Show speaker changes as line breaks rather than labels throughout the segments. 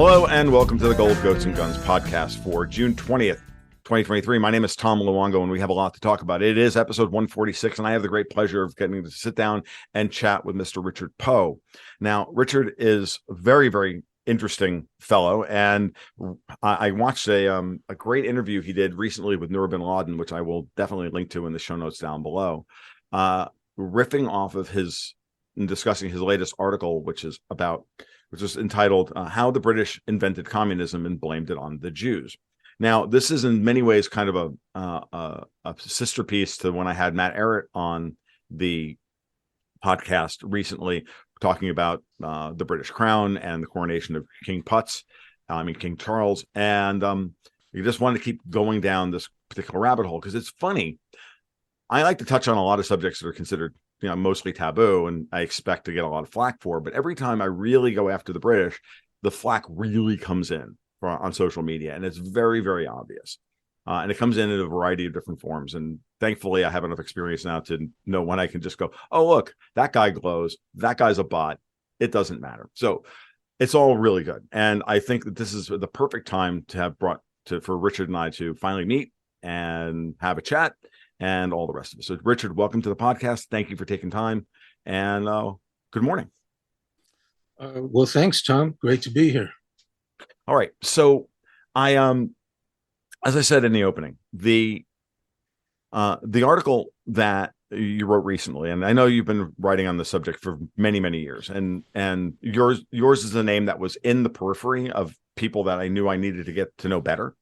Hello and welcome to the Gold, Goats, and Guns podcast for June 20th, 2023. My name is Tom Luongo and we have a lot to talk about. It is episode 146 and I have the great pleasure of getting to sit down and chat with Mr. Richard Poe. Now, Richard is a very, very interesting fellow, and I watched a great interview he did recently with Nur bin Laden, which I will definitely link to in the show notes down below, riffing off of his and discussing his latest article, which is entitled How the British Invented Communism and Blamed It on the Jews. Now, this is in many ways kind of a sister piece to when I had Matt Ehret on the podcast recently, talking about the British Crown and the coronation of King Charles. And you just wanted to keep going down this particular rabbit hole because it's funny. I like to touch on a lot of subjects that are considered mostly taboo, and I expect to get a lot of flack for. But every time I really go after the British, the flack really comes in on social media, and it's very, very obvious. And it comes in a variety of different forms. And thankfully, I have enough experience now to know when I can just go, oh, look, that guy glows. That guy's a bot. It doesn't matter. So it's all really good. And I think that this is the perfect time to have for Richard and I to finally meet and have a chat and all the rest of it. So, Richard, welcome to the podcast. Thank you for taking time. And good morning.
Well, thanks, Tom. Great to be here.
All right. So I as I said in the opening, the article that you wrote recently, and I know you've been writing on the subject for many, many years, and yours is a name that was in the periphery of people that I knew I needed to get to know better.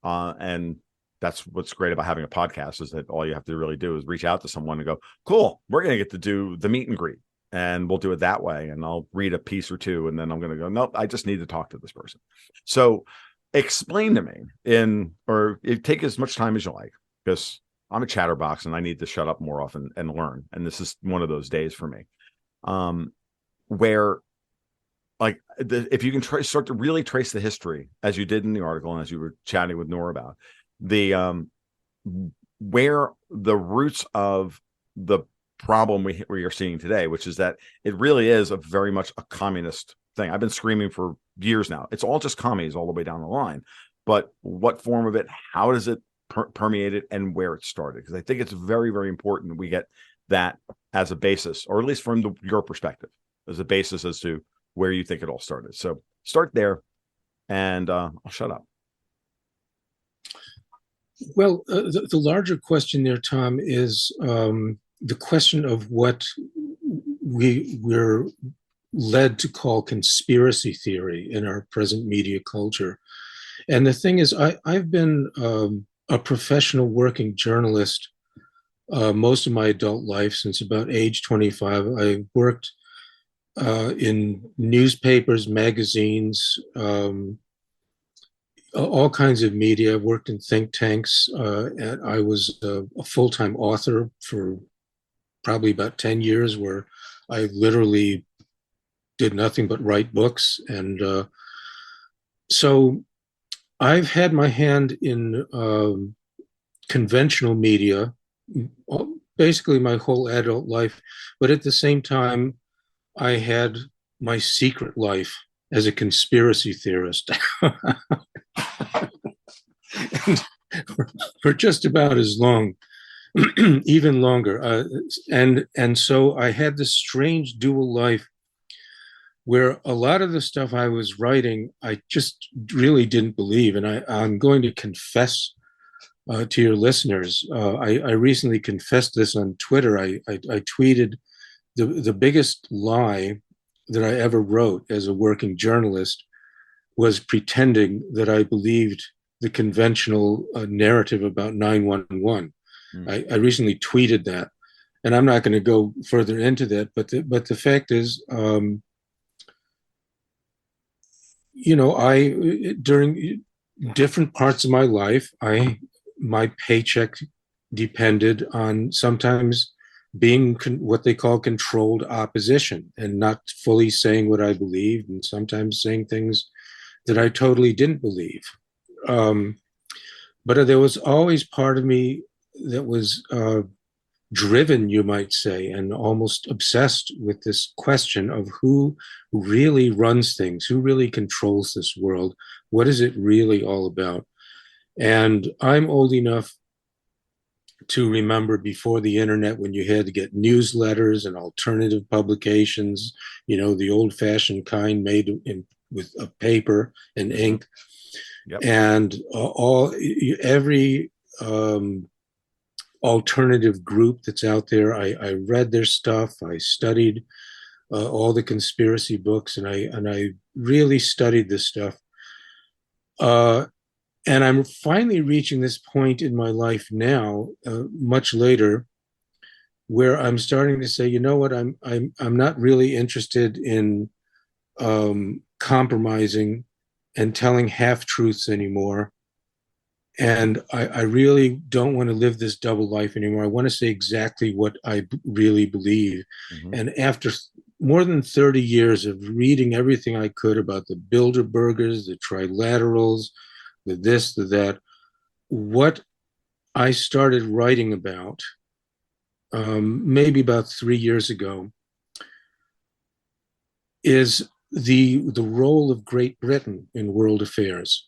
And that's what's great about having a podcast, is that all you have to really do is reach out to someone and go, cool, we're going to get to do the meet and greet, and we'll do it that way. And I'll read a piece or two, and then I'm going to go, nope, I just need to talk to this person. So explain to me or take as much time as you like, because I'm a chatterbox and I need to shut up more often and learn. And this is one of those days for me, where if you can start to really trace the history, as you did in the article and as you were chatting with Nora about, where the roots of the problem we are seeing today, which is that it really is a very much a communist thing. I've been screaming for years now. It's all just commies all the way down the line. But what form of it, how does it permeate it, and where it started? Because I think it's very, very important we get that as a basis, or at least from your perspective, as a basis as to where you think it all started. So start there, and I'll shut up.
Well, the larger question there, Tom, is the question of what we're led to call conspiracy theory in our present media culture. And the thing is, I've been a professional working journalist most of my adult life, since about age 25. I worked in newspapers, magazines, all kinds of media. Worked in think tanks. And I was a full-time author for probably about 10 years, where I literally did nothing but write books. And so I've had my hand in conventional media basically my whole adult life, but at the same time, I had my secret life as a conspiracy theorist. for just about as long, even longer. And so I had this strange dual life where a lot of the stuff I was writing, I just really didn't believe. And I'm going to confess to your listeners, I recently confessed this on Twitter. I tweeted the biggest lie that I ever wrote as a working journalist was pretending that I believed the conventional narrative about 911. I recently tweeted that, and I'm not going to go further into that. But the fact is, during different parts of my life, my paycheck depended on sometimes being what they call controlled opposition and not fully saying what I believed, and sometimes saying things that I totally didn't believe. But there was always part of me that was driven, you might say, and almost obsessed with this question of who really runs things, who really controls this world, what is it really all about? And I'm old enough to remember before the internet when you had to get newsletters and alternative publications, the old fashioned kind made with a paper and ink.
Yep.
And every alternative group that's out there, I read their stuff. I studied all the conspiracy books, and I really studied this stuff. And I'm finally reaching this point in my life now, much later, where I'm starting to say, you know what, I'm not really interested in compromising and telling half truths anymore. And I really don't want to live this double life anymore. I want to say exactly what I really believe.
Mm-hmm.
And after more than 30 years of reading everything I could about the Bilderbergers, the trilaterals, the this, the that, what I started writing about maybe about 3 years ago is the role of Great Britain in world affairs.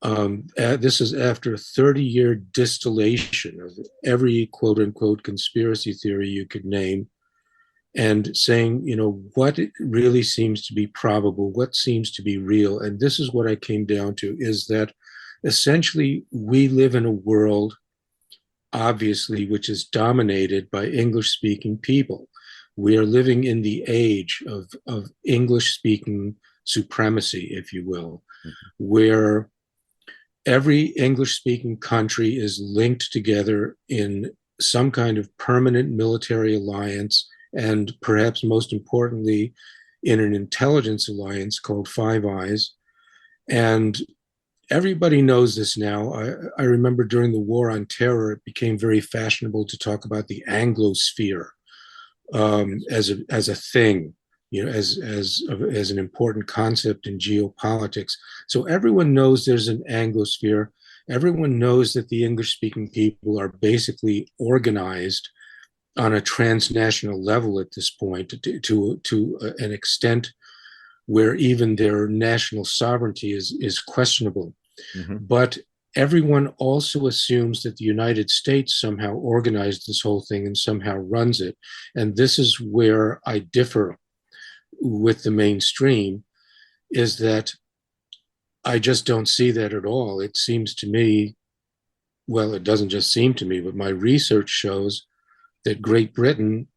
This is after a 30-year distillation of every quote unquote conspiracy theory you could name, and saying, what really seems to be probable, what seems to be real. And this is what I came down to, is that essentially we live in a world, obviously, which is dominated by English-speaking people. We are living in the age of English-speaking supremacy, if you will, where every English-speaking country is linked together in some kind of permanent military alliance, and perhaps most importantly, in an intelligence alliance called Five Eyes. And everybody knows this now. I remember during the War on Terror, it became very fashionable to talk about the Anglosphere as a thing, as an important concept in geopolitics. So everyone knows there's an Anglosphere. Everyone knows that the English-speaking people are basically organized on a transnational level at this point, to an extent where even their national sovereignty is questionable.
Mm-hmm.
But everyone also assumes that the United States somehow organized this whole thing and somehow runs it. And this is where I differ with the mainstream, is that I just don't see that at all. It seems to me, well, it doesn't just seem to me, but my research shows that Great Britain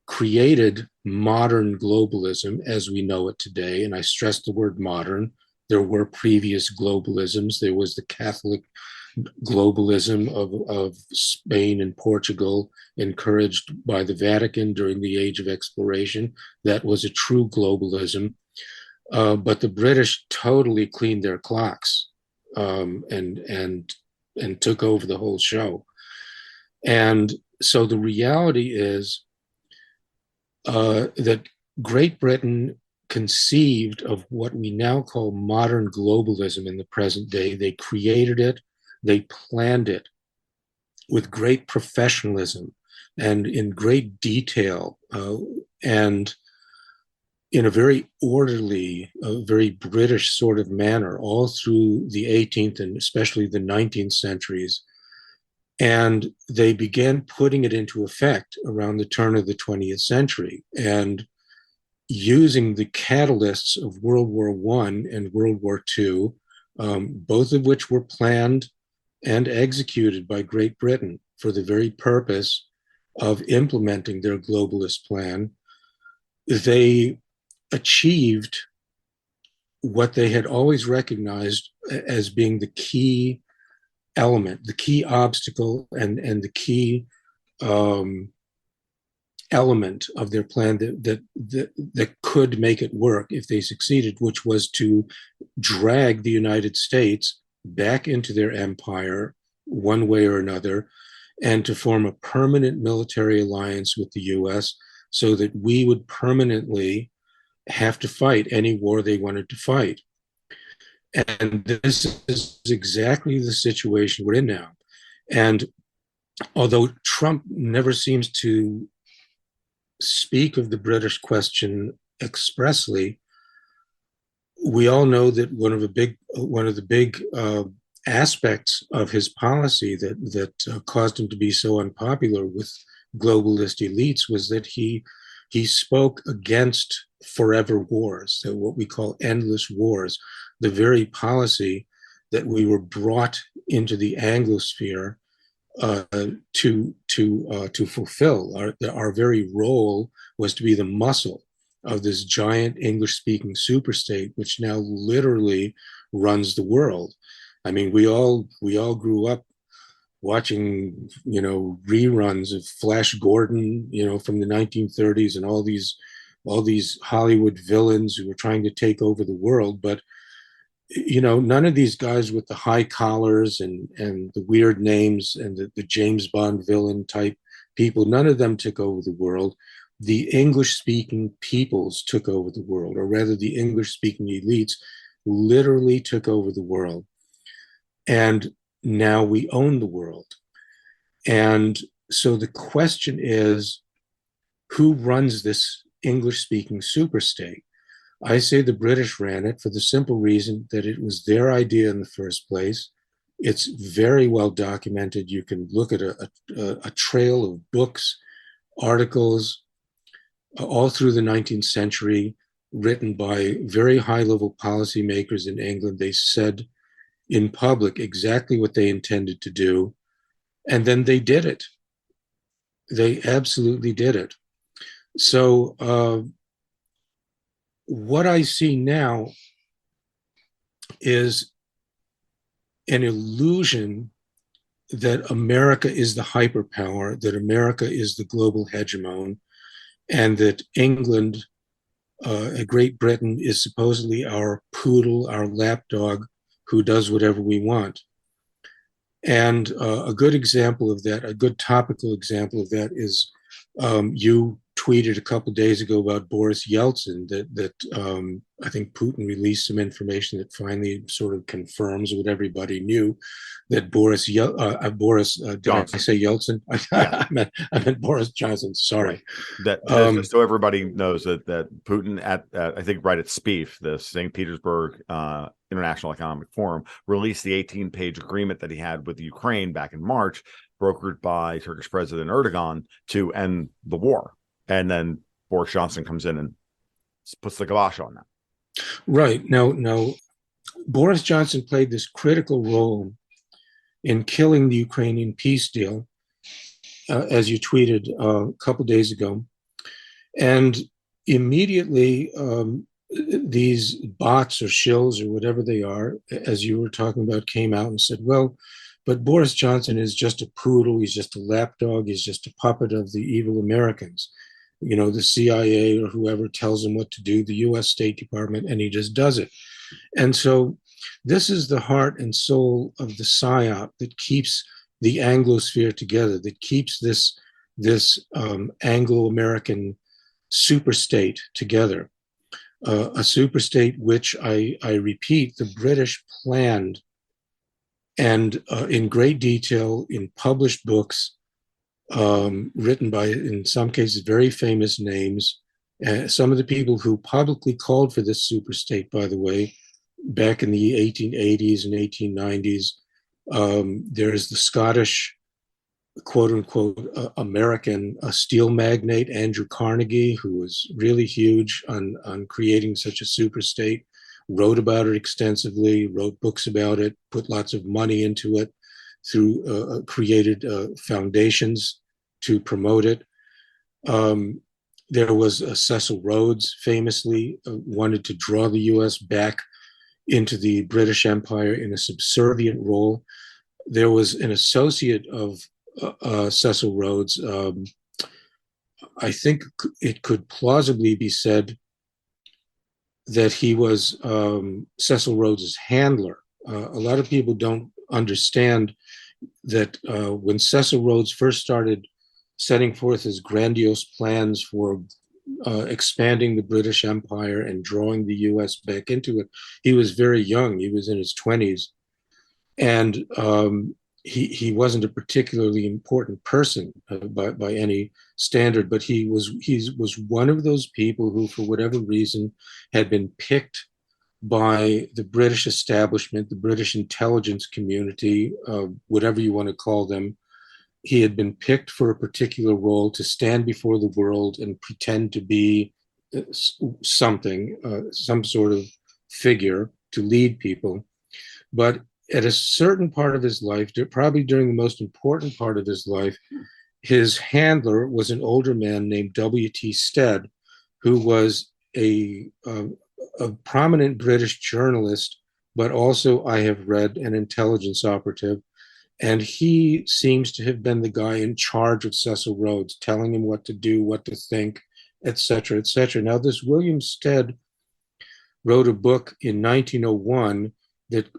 created modern globalism as we know it today. And I stress the word modern. There were previous globalisms. There was the Catholic globalism of Spain and Portugal, encouraged by the Vatican during the Age of Exploration. That was a true globalism. But the British totally cleaned their clocks and took over the whole show. And so the reality is that Great Britain conceived of what we now call modern globalism in the present day. They created it, they planned it with great professionalism and in great detail, and in a very orderly, very British sort of manner, all through the 18th and especially the 19th centuries. And they began putting it into effect around the turn of the 20th century, and using the catalysts of World War I and World War II, both of which were planned and executed by Great Britain for the very purpose of implementing their globalist plan. They achieved what they had always recognized as being the key element, the key obstacle, and the key element of their plan that could make it work if they succeeded, which was to drag the United States back into their empire one way or another, and to form a permanent military alliance with the US so that we would permanently have to fight any war they wanted to fight. And this is exactly the situation we're in now. And although Trump never seems to speak of the British question expressly, we all know that one of the big aspects of his policy that caused him to be so unpopular with globalist elites was that he spoke against forever wars, so what we call endless wars, the very policy that we were brought into the Anglosphere to fulfill. Our very role was to be the muscle of this giant English-speaking superstate, which now literally runs the world. I mean, we all grew up watching, reruns of Flash Gordon, from the 1930s, and all these Hollywood villains who were trying to take over the world. But none of these guys with the high collars and the weird names and the James Bond villain type people, none of them took over the world. The English speaking peoples took over the world, or rather, the English speaking elites literally took over the world. And now we own the world. And so the question is, who runs this English speaking superstate? I say the British ran it for the simple reason that it was their idea in the first place. It's very well documented. You can look at a trail of books, articles, all through the 19th century, written by very high level policymakers in England. They said in public exactly what they intended to do, and then they did it. They absolutely did it. So, what I see now is an illusion that America is the hyperpower, that America is the global hegemon, and that England, Great Britain, is supposedly our poodle, our lapdog, who does whatever we want. And a good example of that, a good topical example of that is you tweeted a couple of days ago about Boris Yeltsin that I think Putin released some information that finally sort of confirms what everybody knew, that Boris did
Johnson.
I say Yeltsin?
Yeah.
I meant Boris Johnson. Sorry.
Right. Just so everybody knows that Putin at I think right at SPIEF, the St. Petersburg International Economic Forum, released the 18-page agreement that he had with Ukraine back in March, brokered by Turkish President Erdogan, to end the war. And then Boris Johnson comes in and puts the kibosh on that.
Right. Now, Boris Johnson played this critical role in killing the Ukrainian peace deal, as you tweeted a couple of days ago. And immediately, these bots or shills or whatever they are, as you were talking about, came out and said, well, but Boris Johnson is just a poodle. He's just a lapdog. He's just a puppet of the evil Americans. The CIA or whoever tells him what to do, the US State Department, and he just does it. And so this is the heart and soul of the PSYOP that keeps the Anglosphere together, that keeps this Anglo-American superstate together. A superstate which, I repeat, the British planned, and in great detail in published books, written by, in some cases, very famous names. Some of the people who publicly called for this superstate, by the way, back in the 1880s and 1890s, there's the Scottish, quote unquote, American steel magnate, Andrew Carnegie, who was really huge on creating such a superstate, wrote about it extensively, wrote books about it, put lots of money into it, created foundations to promote it. There was Cecil Rhodes, famously wanted to draw the US back into the British Empire in a subservient role. There was an associate of Cecil Rhodes. I think it could plausibly be said that he was Cecil Rhodes' handler. A lot of people don't understand that when Cecil Rhodes first started setting forth his grandiose plans for expanding the British Empire and drawing the US back into it, he was very young. He was in his 20s. And he wasn't a particularly important person by any standard, but he was one of those people who, for whatever reason, had been picked by the British establishment, the British intelligence community, whatever you want to call them. He had been picked for a particular role to stand before the world and pretend to be something, some sort of figure to lead people. But at a certain part of his life, probably during the most important part of his life, his handler was an older man named W.T. Stead, who was a prominent British journalist, but also, I have read, an intelligence operative. And he seems to have been the guy in charge of Cecil Rhodes, telling him what to do, what to think, et cetera, et cetera. Now, this William Stead wrote a book in 1901 that,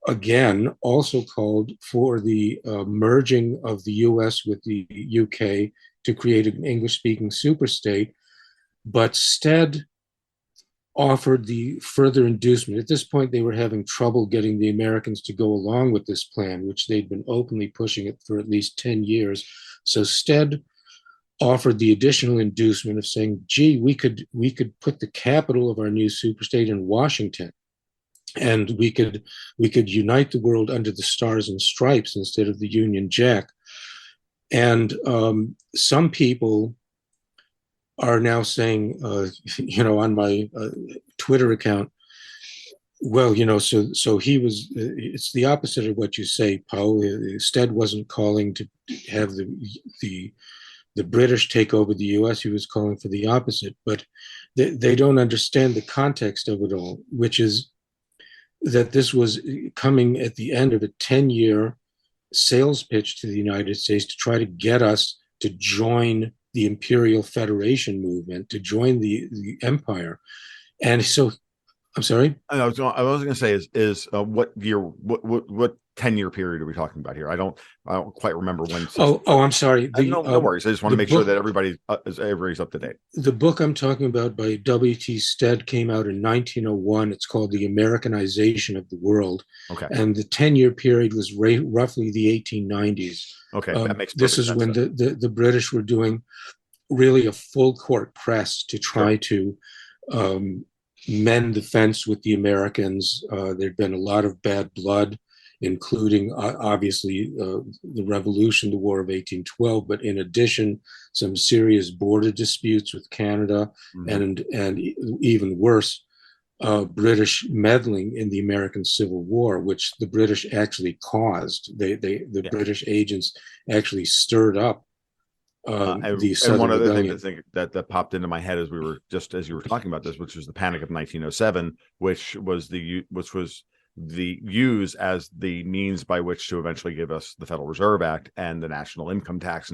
again, also called for the merging of the US with the UK to create an English-speaking superstate. But Stead offered the further inducement. At this point, they were having trouble getting the Americans to go along with this plan, which they'd been openly pushing it for at least 10 years. So Stead offered the additional inducement of saying, gee, we could put the capital of our new superstate in Washington, and we could unite the world under the stars and stripes instead of the Union Jack. And some people are now saying, on my Twitter account, well, so he was. It's the opposite of what you say, Poe. Stead wasn't calling to have the British take over the U.S. He was calling for the opposite. But they don't understand the context of it all, which is that this was coming at the end of a 10-year sales pitch to the United States to try to get us to join the Imperial Federation movement, to join the empire. And so, I'm sorry?
I was going to say is what year, what 10-year period are we talking about here? I don't quite remember when.
I'm sorry.
No worries. I just want to make sure that everybody's up to date.
The book I'm talking about by W.T. Stead came out in 1901. It's called The Americanization of the World.
Okay.
And the 10-year period was roughly the 1890s.
Okay, that makes
this is
sense
when the British were doing really a full court press to try to mend the fence with the Americans. There'd been a lot of bad blood, including obviously the Revolution, the War of 1812, but in addition, some serious border disputes with Canada, and even worse, British meddling in the American Civil War, which the British actually caused. The British agents actually stirred up the Southern
one other
Rebellion.
thing that popped into my head as you were talking about this, which was the Panic of 1907, which was used as the means by which to eventually give us the Federal Reserve Act and the national income tax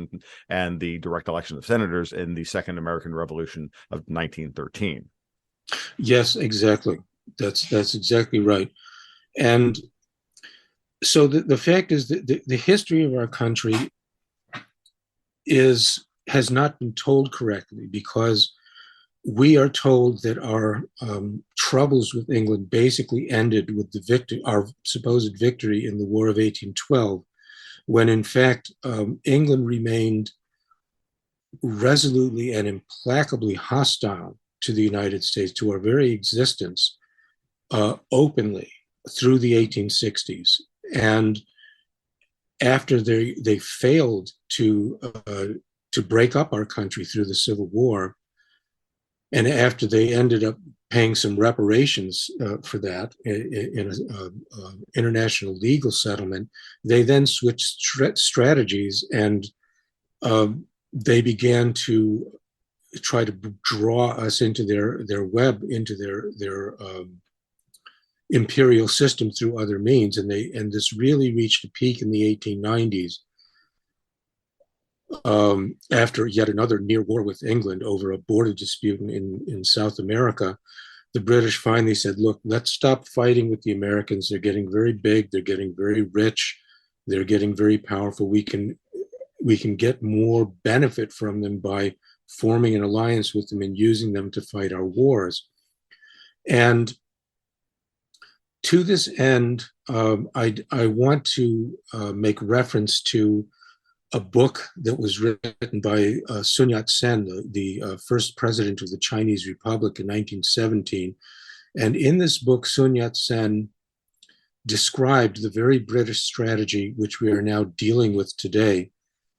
and the direct election of senators in the Second American Revolution of 1913.
Yes, exactly. That's exactly right. And so the fact is that the history of our country has not been told correctly, because we are told that our troubles with England basically ended with our supposed victory in the War of 1812, when in fact England remained resolutely and implacably hostile to the United States, to our very existence, openly through the 1860s. And after they failed to break up our country through the Civil War, and after they ended up paying some reparations for that in an international legal settlement, they then switched strategies, and they began to try to draw us into their web, into their imperial system through other means, and this really reached a peak in the 1890s. After yet another near war with England over a border dispute in South America, the British finally said, look, let's stop fighting with the Americans. They're getting very big. They're getting very rich. They're getting very powerful. We can get more benefit from them by forming an alliance with them and using them to fight our wars. And To this end, I want to make reference to a book that was written by Sun Yat-sen, the first president of the Chinese Republic in 1917. And in this book, Sun Yat-sen described the very British strategy which we are now dealing with today.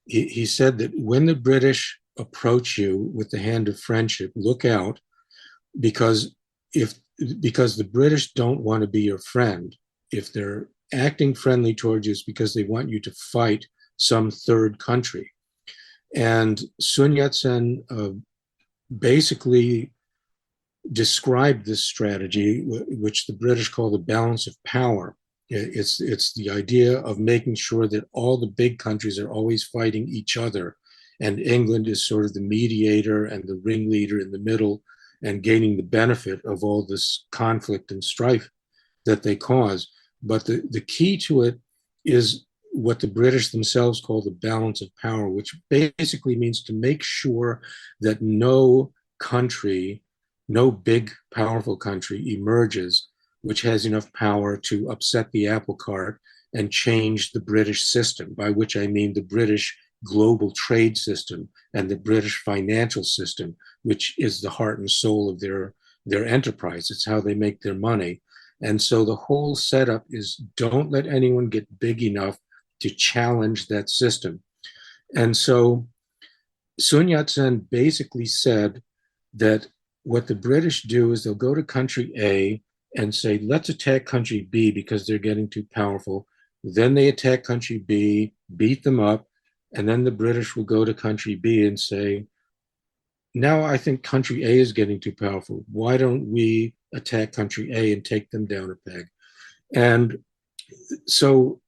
He said that when the British approach you with the hand of friendship, look out, because if because the British don't want to be your friend. If they're acting friendly towards you, it's because they want you to fight some third country. And Sun Yat-sen basically described this strategy, which the British call the balance of power. It's the idea of making sure that all the big countries are always fighting each other, and England is sort of the mediator and the ringleader in the middle, and gaining the benefit of all this conflict and strife that they cause. But the key to it is what the British themselves call the balance of power, which basically means to make sure that no country, no big, powerful country emerges which has enough power to upset the apple cart and change the British system, by which I mean the British global trade system and the British financial system, which is the heart and soul of their enterprise. It's how they make their money. And so the whole setup is don't let anyone get big enough to challenge that system. And so Sun Yat-sen basically said that what the British do is they'll go to country A and say, let's attack country B because they're getting too powerful. Then they attack country B, beat them up, and then the British will go to country B and say, now I think country A is getting too powerful. Why don't we attack country A and take them down a peg? And so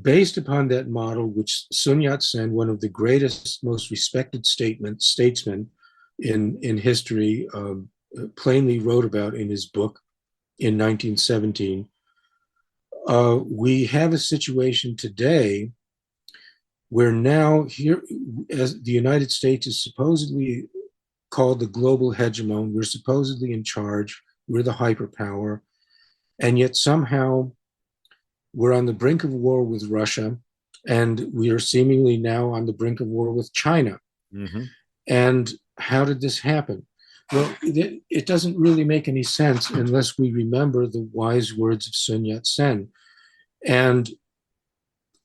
based upon that model, which Sun Yat-sen, one of the greatest, most respected statesmen in history, plainly wrote about in his book in 1917, we have a situation today where now here, as the United States is supposedly called the global hegemon, we're supposedly in charge, we're the hyperpower, and yet somehow we're on the brink of war with Russia, and we are seemingly now on the brink of war with China. Mm-hmm. And how did this happen? Well, it doesn't really make any sense unless we remember the wise words of Sun Yat-sen. And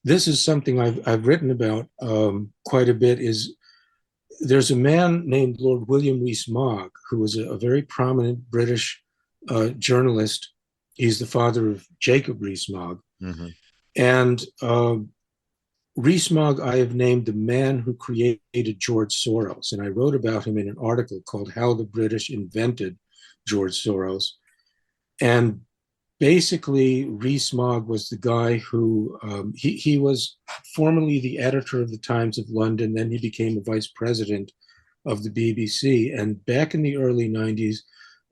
this is something I've written about quite a bit. Is there's a man named Lord William Rees-Mogg, who was a very prominent British journalist. He's the father of Jacob Rees-Mogg. Mm-hmm. And Rees-Mogg I have named the man who created George Soros. And I wrote about him in an article called How the British Invented George Soros. And basically, Rees-Mogg was the guy who, he was formerly the editor of the Times of London, then he became the vice president of the BBC. And back in the early 90s,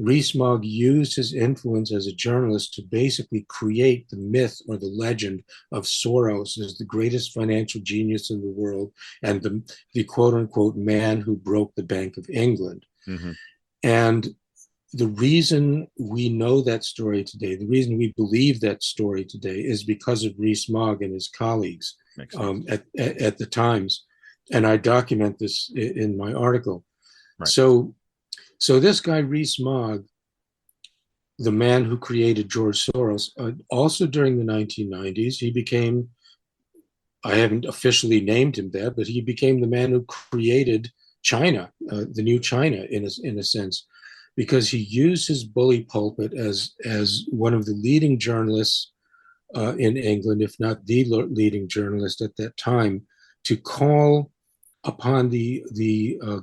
Rees-Mogg used his influence as a journalist to basically create the myth or the legend of Soros as the greatest financial genius in the world and the quote unquote man who broke the Bank of England. Mm-hmm. And the reason we know that story today, the reason we believe that story today is because of Rees-Mogg and his colleagues at the Times. And I document this in my article. Right. So this guy, Rees-Mogg, the man who created George Soros, also during the 1990s, he became, I haven't officially named him that, but he became the man who created China, the new China in a sense, because he used his bully pulpit as one of the leading journalists in England, if not the leading journalist at that time, to call upon the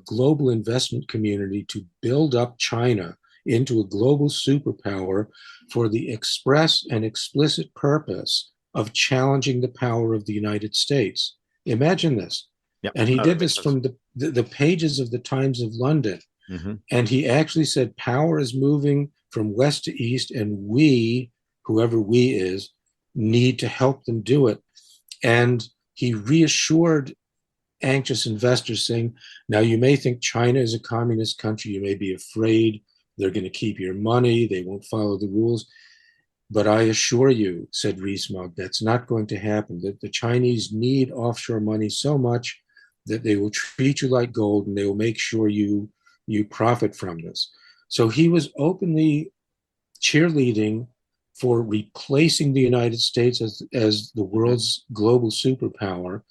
global investment community to build up China into a global superpower for the express and explicit purpose of challenging the power of the United States. Imagine this. Yep. And he did this from the pages of the Times of London. Mm-hmm. And he actually said power is moving from west to east, and we, whoever we is, need to help them do it. And he reassured anxious investors, saying, now you may think China is a communist country, you may be afraid they're going to keep your money, they won't follow the rules. But I assure you, said Rees-Mogg, that's not going to happen. That the Chinese need offshore money so much that they will treat you like gold and they will make sure you profit from this. So he was openly cheerleading for replacing the United States as the world's global superpower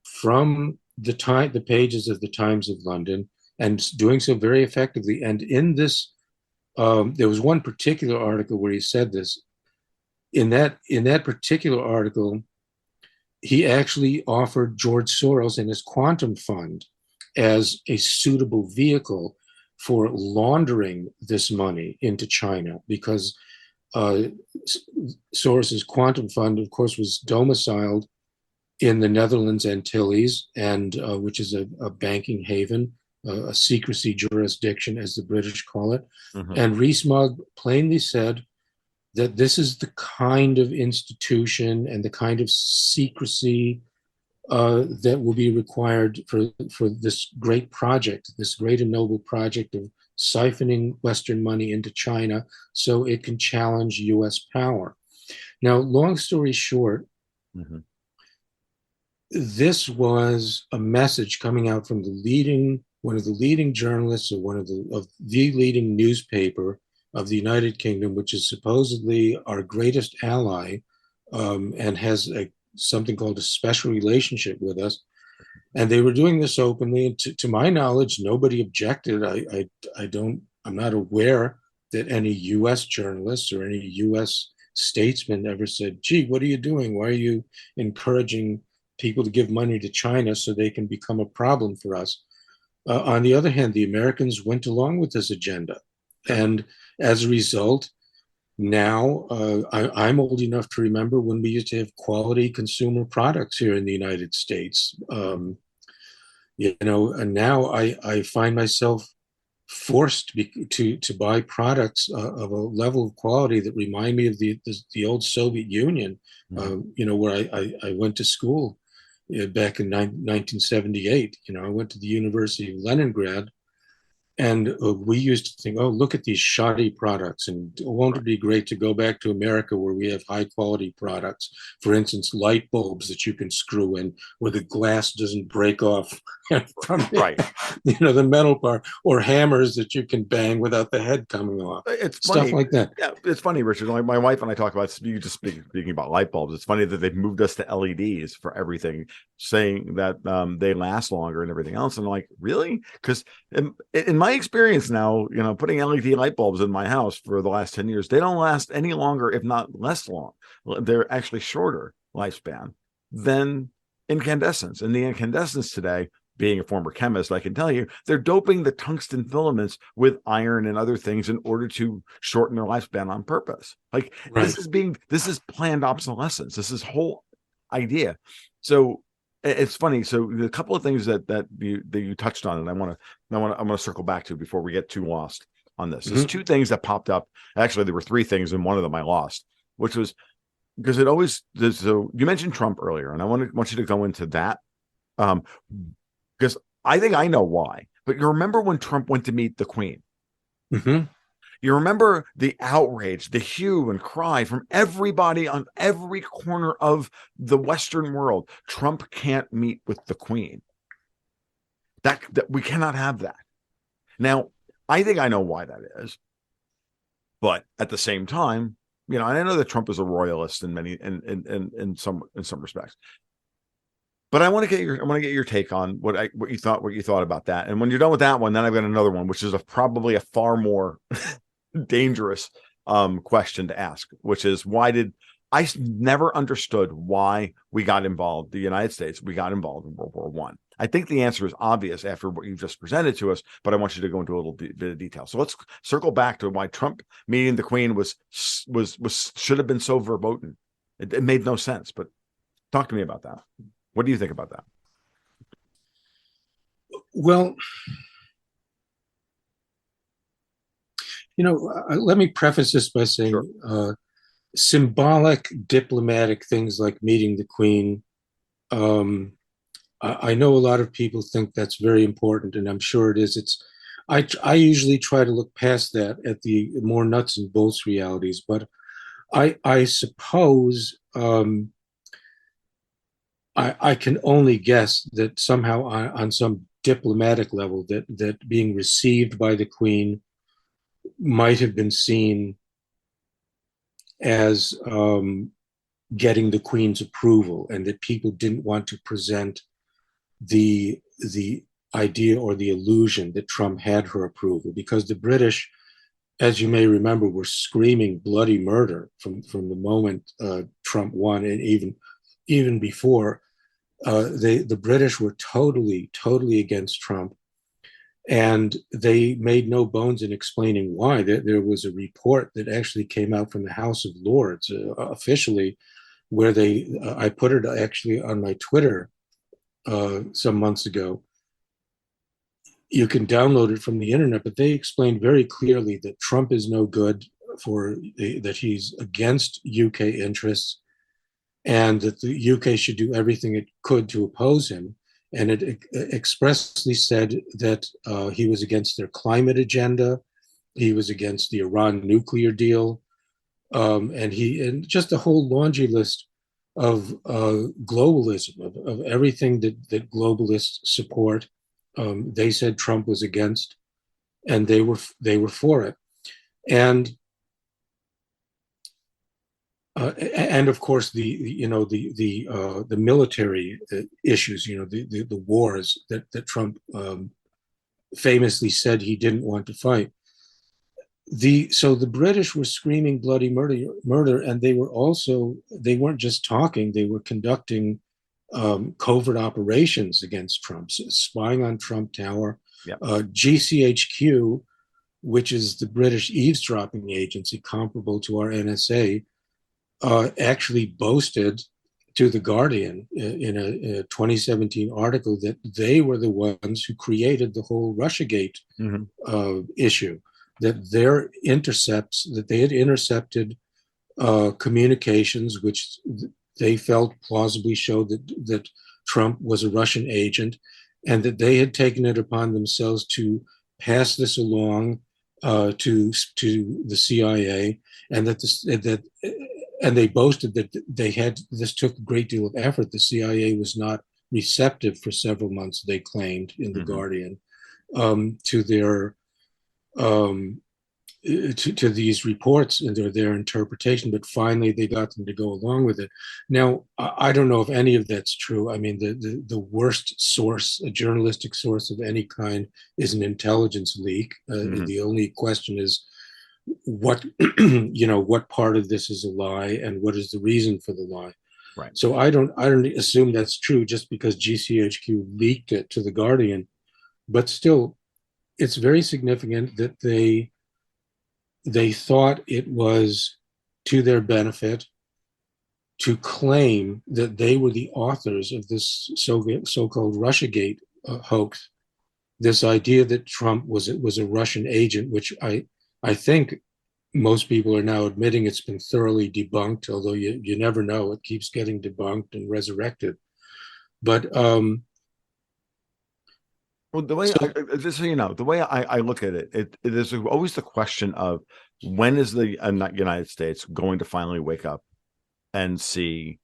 from the pages of the Times of London, and doing so very effectively. And in this, there was one particular article where he said this. In that particular article, he actually offered George Soros and his quantum fund as a suitable vehicle for laundering this money into China, because uh, Soros's quantum fund, of course, was domiciled in the Netherlands Antilles, and which is a banking haven, a secrecy jurisdiction, as the British call it. Mm-hmm. And Rees-Mogg plainly said that this is the kind of institution and the kind of secrecy that will be required for this great project, this great and noble project of siphoning Western money into China so it can challenge US power. Now, long story short, mm-hmm. This was a message coming out from one of the leading journalists of the leading newspaper of the United Kingdom, which is supposedly our greatest ally, and has something called a special relationship with us. And they were doing this openly, and to my knowledge, nobody objected. I'm not aware that any U.S. journalists or any U.S. statesman ever said, "Gee, what are you doing? Why are you encouraging people to give money to China so they can become a problem for us?" On the other hand, the Americans went along with this agenda. And as a result, now I'm old enough to remember when we used to have quality consumer products here in the United States. And now I find myself forced to buy products of a level of quality that remind me of the old Soviet Union, where I went to school back in 1978. I went to the University of Leningrad, and we used to think, oh, look at these shoddy products, and won't it be great to go back to America where we have high quality products? For instance, light bulbs that you can screw in where the glass doesn't break off from the metal part, or hammers that you can bang without the head coming off.
It's
stuff
funny.
Like that.
Yeah, it's funny, Richard. Like my wife and I talk about, you just speaking about light bulbs. It's funny that they've moved us to LEDs for everything, saying that they last longer and everything else. And I'm like, really? Because in my experience now, putting LED light bulbs in my house for the last 10 years, they don't last any longer, if not less long. They're actually shorter lifespan than incandescents. And the incandescents today, being a former chemist, I can tell you, they're doping the tungsten filaments with iron and other things in order to shorten their lifespan on purpose. Like this is planned obsolescence. This is whole idea. So it's funny. So a couple of things that you touched on, and I'm gonna circle back to before we get too lost on this. Mm-hmm. There's two things that popped up. Actually, there were three things, and one of them I lost, which was because it always. So you mentioned Trump earlier, and I want you to go into that. Because I think I know why. But you remember when Trump went to meet the Queen? Mm-hmm. You remember the outrage, the hue and cry from everybody on every corner of the Western world. Trump can't meet with the Queen. That we cannot have that. Now, I think I know why that is. But at the same time, and I know that Trump is a royalist in some respects. But I want to get your take on what you thought about that. And when you're done with that one, then I've got another one, which is probably a far more dangerous question to ask, which is I never understood why we got involved. The United States, we got involved in World War I. I think the answer is obvious after what you just presented to us, but I want you to go into a little bit of detail. So let's circle back to why Trump meeting the Queen should have been so verboten. It made no sense. But talk to me about that. What do you think about that?
Well, let me preface this by saying symbolic diplomatic things like meeting the Queen. I know a lot of people think that's very important, and I'm sure it is. I usually try to look past that at the more nuts and bolts realities, but I suppose I can only guess that somehow on some diplomatic level that being received by the Queen might have been seen as getting the Queen's approval, and that people didn't want to present the idea or the illusion that Trump had her approval, because the British, as you may remember, were screaming bloody murder from the moment Trump won, and even before. The British were totally against Trump, and they made no bones in explaining why. There was a report that actually came out from the House of Lords officially, where I put it actually on my Twitter some months ago. You can download it from the internet, but they explained very clearly that Trump is no good, that he's against UK interests, and that the UK should do everything it could to oppose him. And it expressly said that he was against their climate agenda, he was against the Iran nuclear deal, and just a whole laundry list of globalism, of everything that globalists support. They said Trump was against, and they were for it. And of course the military issues, the wars that Trump famously said he didn't want to fight. So the British were screaming bloody murder, and they weren't just talking; they were conducting covert operations against Trump, spying on Trump Tower.
Yep.
GCHQ, which is the British eavesdropping agency comparable to our NSA, actually boasted to The Guardian in a 2017 article that they were the ones who created the whole Russiagate issue, that they had intercepted communications which they felt plausibly showed that Trump was a Russian agent, and that they had taken it upon themselves to pass this along to the CIA, and and they boasted that this took a great deal of effort. The CIA was not receptive for several months, they claimed in The Guardian, to their to these reports and their interpretation, but finally they got them to go along with it. Now, I don't know if any of that's true. I mean, the worst source, a journalistic source of any kind, is an intelligence leak. The only question is what what part of this is a lie, and what is the reason for the lie.
Right.
So I don't assume that's true just because GCHQ leaked it to The Guardian, but still, it's very significant that they thought it was to their benefit to claim that they were the authors of this so-called Russiagate hoax. This idea that Trump was a Russian agent, which I think most people are now admitting it's been thoroughly debunked, although you never know. It keeps getting debunked and resurrected. But
well, the way just so you know, the way I look at it, there's always the question of when is the United States going to finally wake up and see,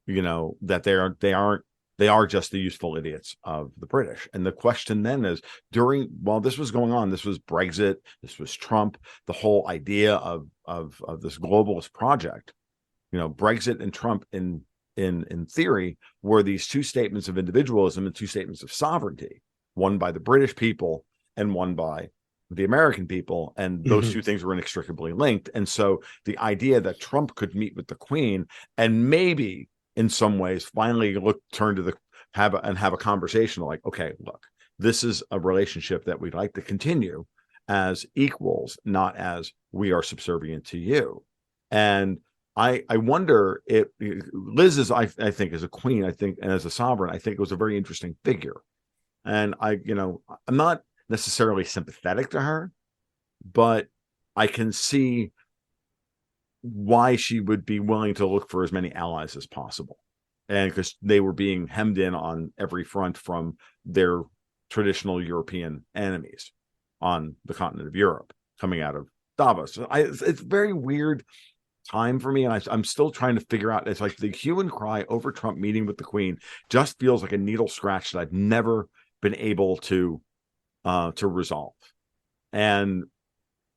that they are just the useful idiots of the British. And the question then is, while this was going on, this was Brexit, this was Trump, the whole idea of this globalist project, Brexit and Trump in theory were these two statements of individualism and two statements of sovereignty, one by the British people and one by the American people, and those two things were inextricably linked. And so the idea that Trump could meet with the Queen and maybe in some ways finally have a conversation like, okay, look, this is a relationship that we'd like to continue as equals, not as we are subservient to you. And I wonder if Liz is, I think, as a queen, I think, and as a sovereign, I think it was a very interesting figure. And I'm not necessarily sympathetic to her, but I can see why she would be willing to look for as many allies as possible. And because they were being hemmed in on every front from their traditional European enemies on the continent of Europe coming out of Davos. So it's very weird time for me, and I'm still trying to figure out. It's like the hue and cry over Trump meeting with the Queen just feels like a needle scratch that I've never been able to resolve. And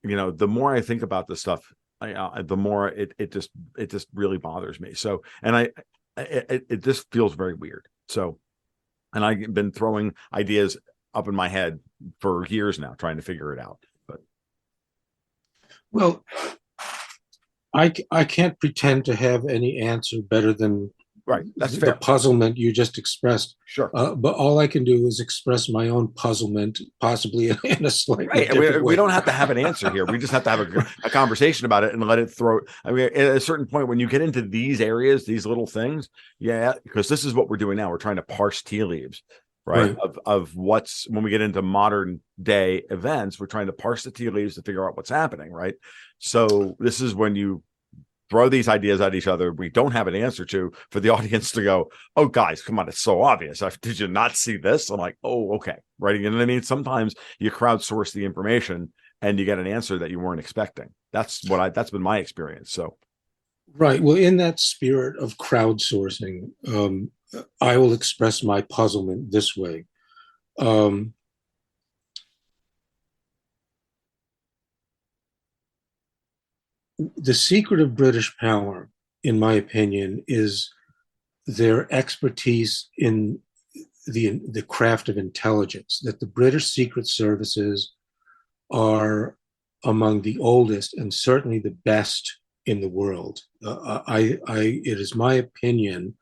the more I think about this stuff, the more it just really bothers me. So, and it just feels very weird. So, and I've been throwing ideas up in my head for years now, trying to figure it out. But
Well, I can't pretend to have any answer better than
right, that's
the
fair.
puzzlement you just expressed.
Sure.
But all I can do is express my own puzzlement, possibly in a slightly
Right.
different way.
We don't have to have an answer here. We just have to have a conversation about it and let it throw. I mean, at a certain point, when you get into these areas, these little things, yeah, because this is what we're doing now. We're trying to parse tea leaves, right? Of what's, when we get into modern day events, we're trying to parse the tea leaves to figure out what's happening, right? So this is when you throw these ideas at each other we don't have an answer to, for the audience to go, oh guys, come on, it's so obvious. Did you not see this? I'm like, oh, okay, right. You know what I mean? Sometimes you crowdsource the information and you get an answer that you weren't expecting. That's been my experience. So
Right. Well, in that spirit of crowdsourcing, I will express my puzzlement this way. Um, the secret of British power, in my opinion, is their expertise in the craft of intelligence. That the British secret services are among the oldest and certainly the best in the world. It is my opinion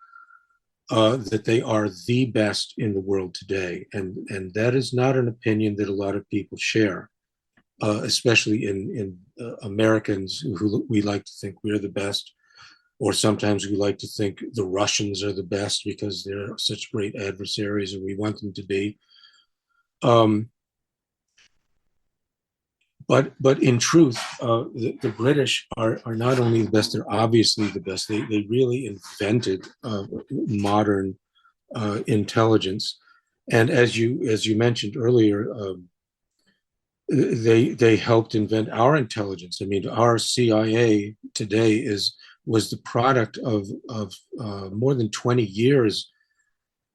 that they are the best in the world today, and that is not an opinion that a lot of people share, especially in Americans who we like to think we're the best, or sometimes we like to think the Russians are the best because they're such great adversaries and we want them to be. Um, but in truth, the British are not only the best; they're obviously the best. They really invented modern intelligence, and as you mentioned earlier, they helped invent our intelligence. I mean, our CIA today was the product of more than 20 years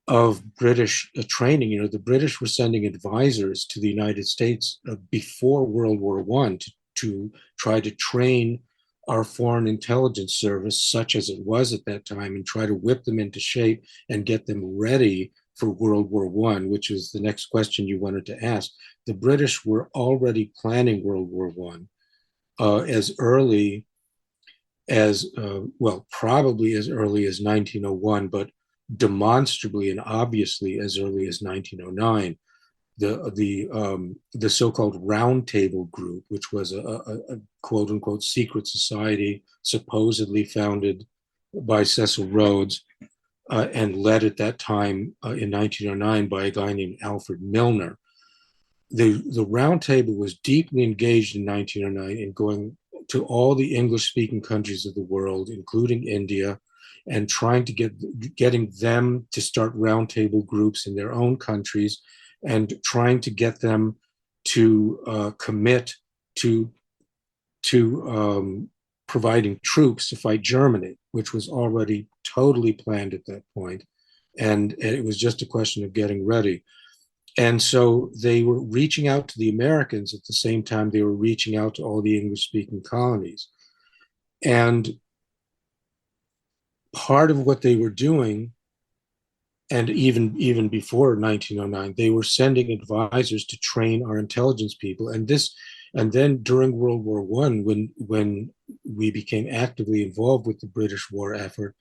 of British training. The British were sending advisors to the United States before World War I to try to train our foreign intelligence service, such as it was at that time, and try to whip them into shape and get them ready for World War I, which is the next question you wanted to ask. The British were already planning World War I as early as, well, probably as early as 1901, but demonstrably and obviously as early as 1909. The so-called Round Table Group, which was a quote unquote secret society supposedly founded by Cecil Rhodes and led at that time in 1909 by a guy named Alfred Milner. The Round Table was deeply engaged in 1909 in going to all the English-speaking countries of the world, including India, and trying to getting them to start roundtable groups in their own countries, and trying to get them to commit to providing troops to fight Germany, which was already totally planned at that point, and it was just a question of getting ready. And so they were reaching out to the Americans at the same time they were reaching out to all the English-speaking colonies. And part of what they were doing, and even before 1909, they were sending advisors to train our intelligence people. And then during World War I, when we became actively involved with the British war effort,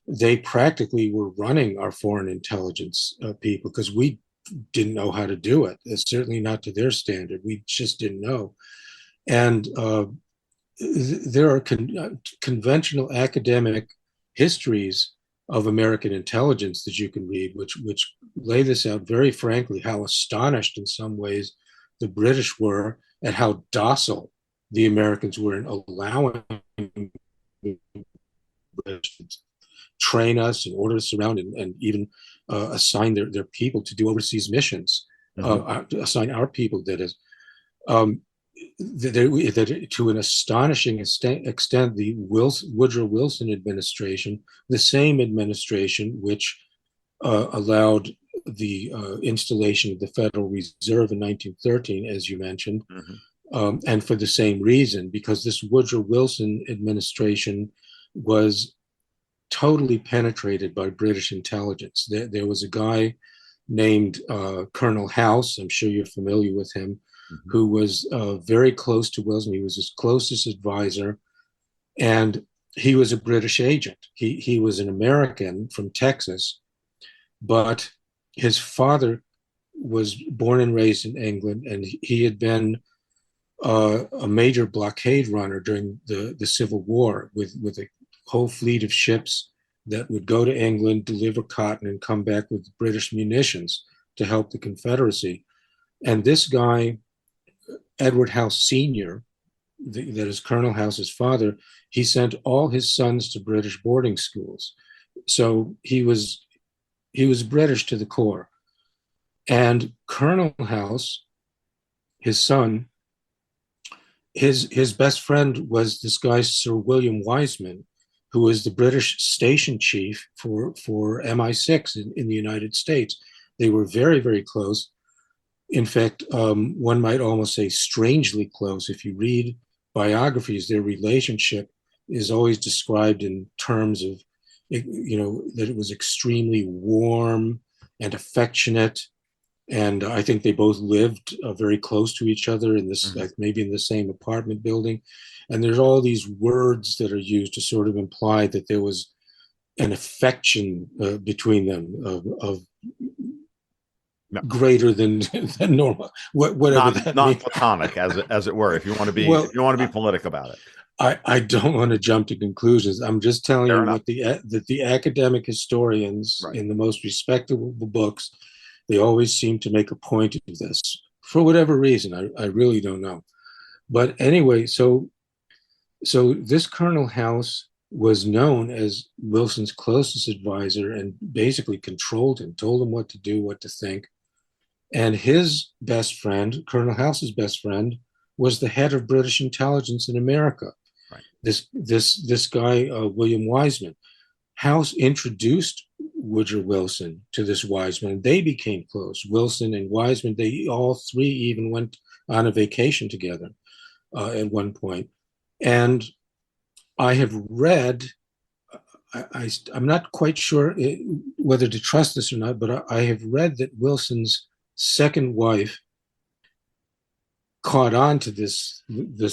they practically were running our foreign intelligence people, because we didn't know how to do it. Certainly not to their standard. We just didn't know. And there are conventional academic histories of American intelligence that you can read, which lay this out very frankly, how astonished in some ways the British were at how docile the Americans were in allowing the British to train us and order us around, and even assign their people to do overseas missions, assign our people, that is. that to an astonishing extent, the Woodrow Wilson administration, the same administration which allowed the installation of the Federal Reserve in 1913, as you mentioned, and for the same reason, because this Woodrow Wilson administration was totally penetrated by British intelligence. There was a guy named Colonel House, I'm sure you're familiar with him, who was very close to Wilson. He was his closest advisor, and he was a British agent. He was an American from Texas, but his father was born and raised in England, and he had been a major blockade runner during the Civil War with a whole fleet of ships that would go to England, deliver cotton, and come back with British munitions to help the Confederacy. And this guy, Edward House Sr., that is Colonel House's father, he sent all his sons to British boarding schools. So he was British to the core. And Colonel House, his son, his best friend was this guy, Sir William Wiseman, who was the British station chief for MI6 in the United States. They were very, very close. In fact, one might almost say strangely close. If you read biographies, their relationship is always described in terms of, that it was extremely warm and affectionate. And I think they both lived very close to each other in this, maybe in the same apartment building. And there's all these words that are used to sort of imply that there was an affection between them of greater than normal, whatever that
not
means.
platonic, as it were. If you want to be, if you want to be politic about it.
I don't want to jump to conclusions. I'm just telling you what the academic historians in the most respectable books, they always seem to make a point of this for whatever reason. I really don't know. But anyway, so this Colonel House was known as Wilson's closest advisor and basically controlled him, told him what to do, what to think. And his best friend, Colonel House's best friend, was the head of British intelligence in America. Right. This guy, William Wiseman. House introduced Woodrow Wilson to this Wiseman. They became close. Wilson and Wiseman, they all three even went on a vacation together at one point. And I have read, I'm not quite sure whether to trust this or not, but I have read that Wilson's second wife caught on to this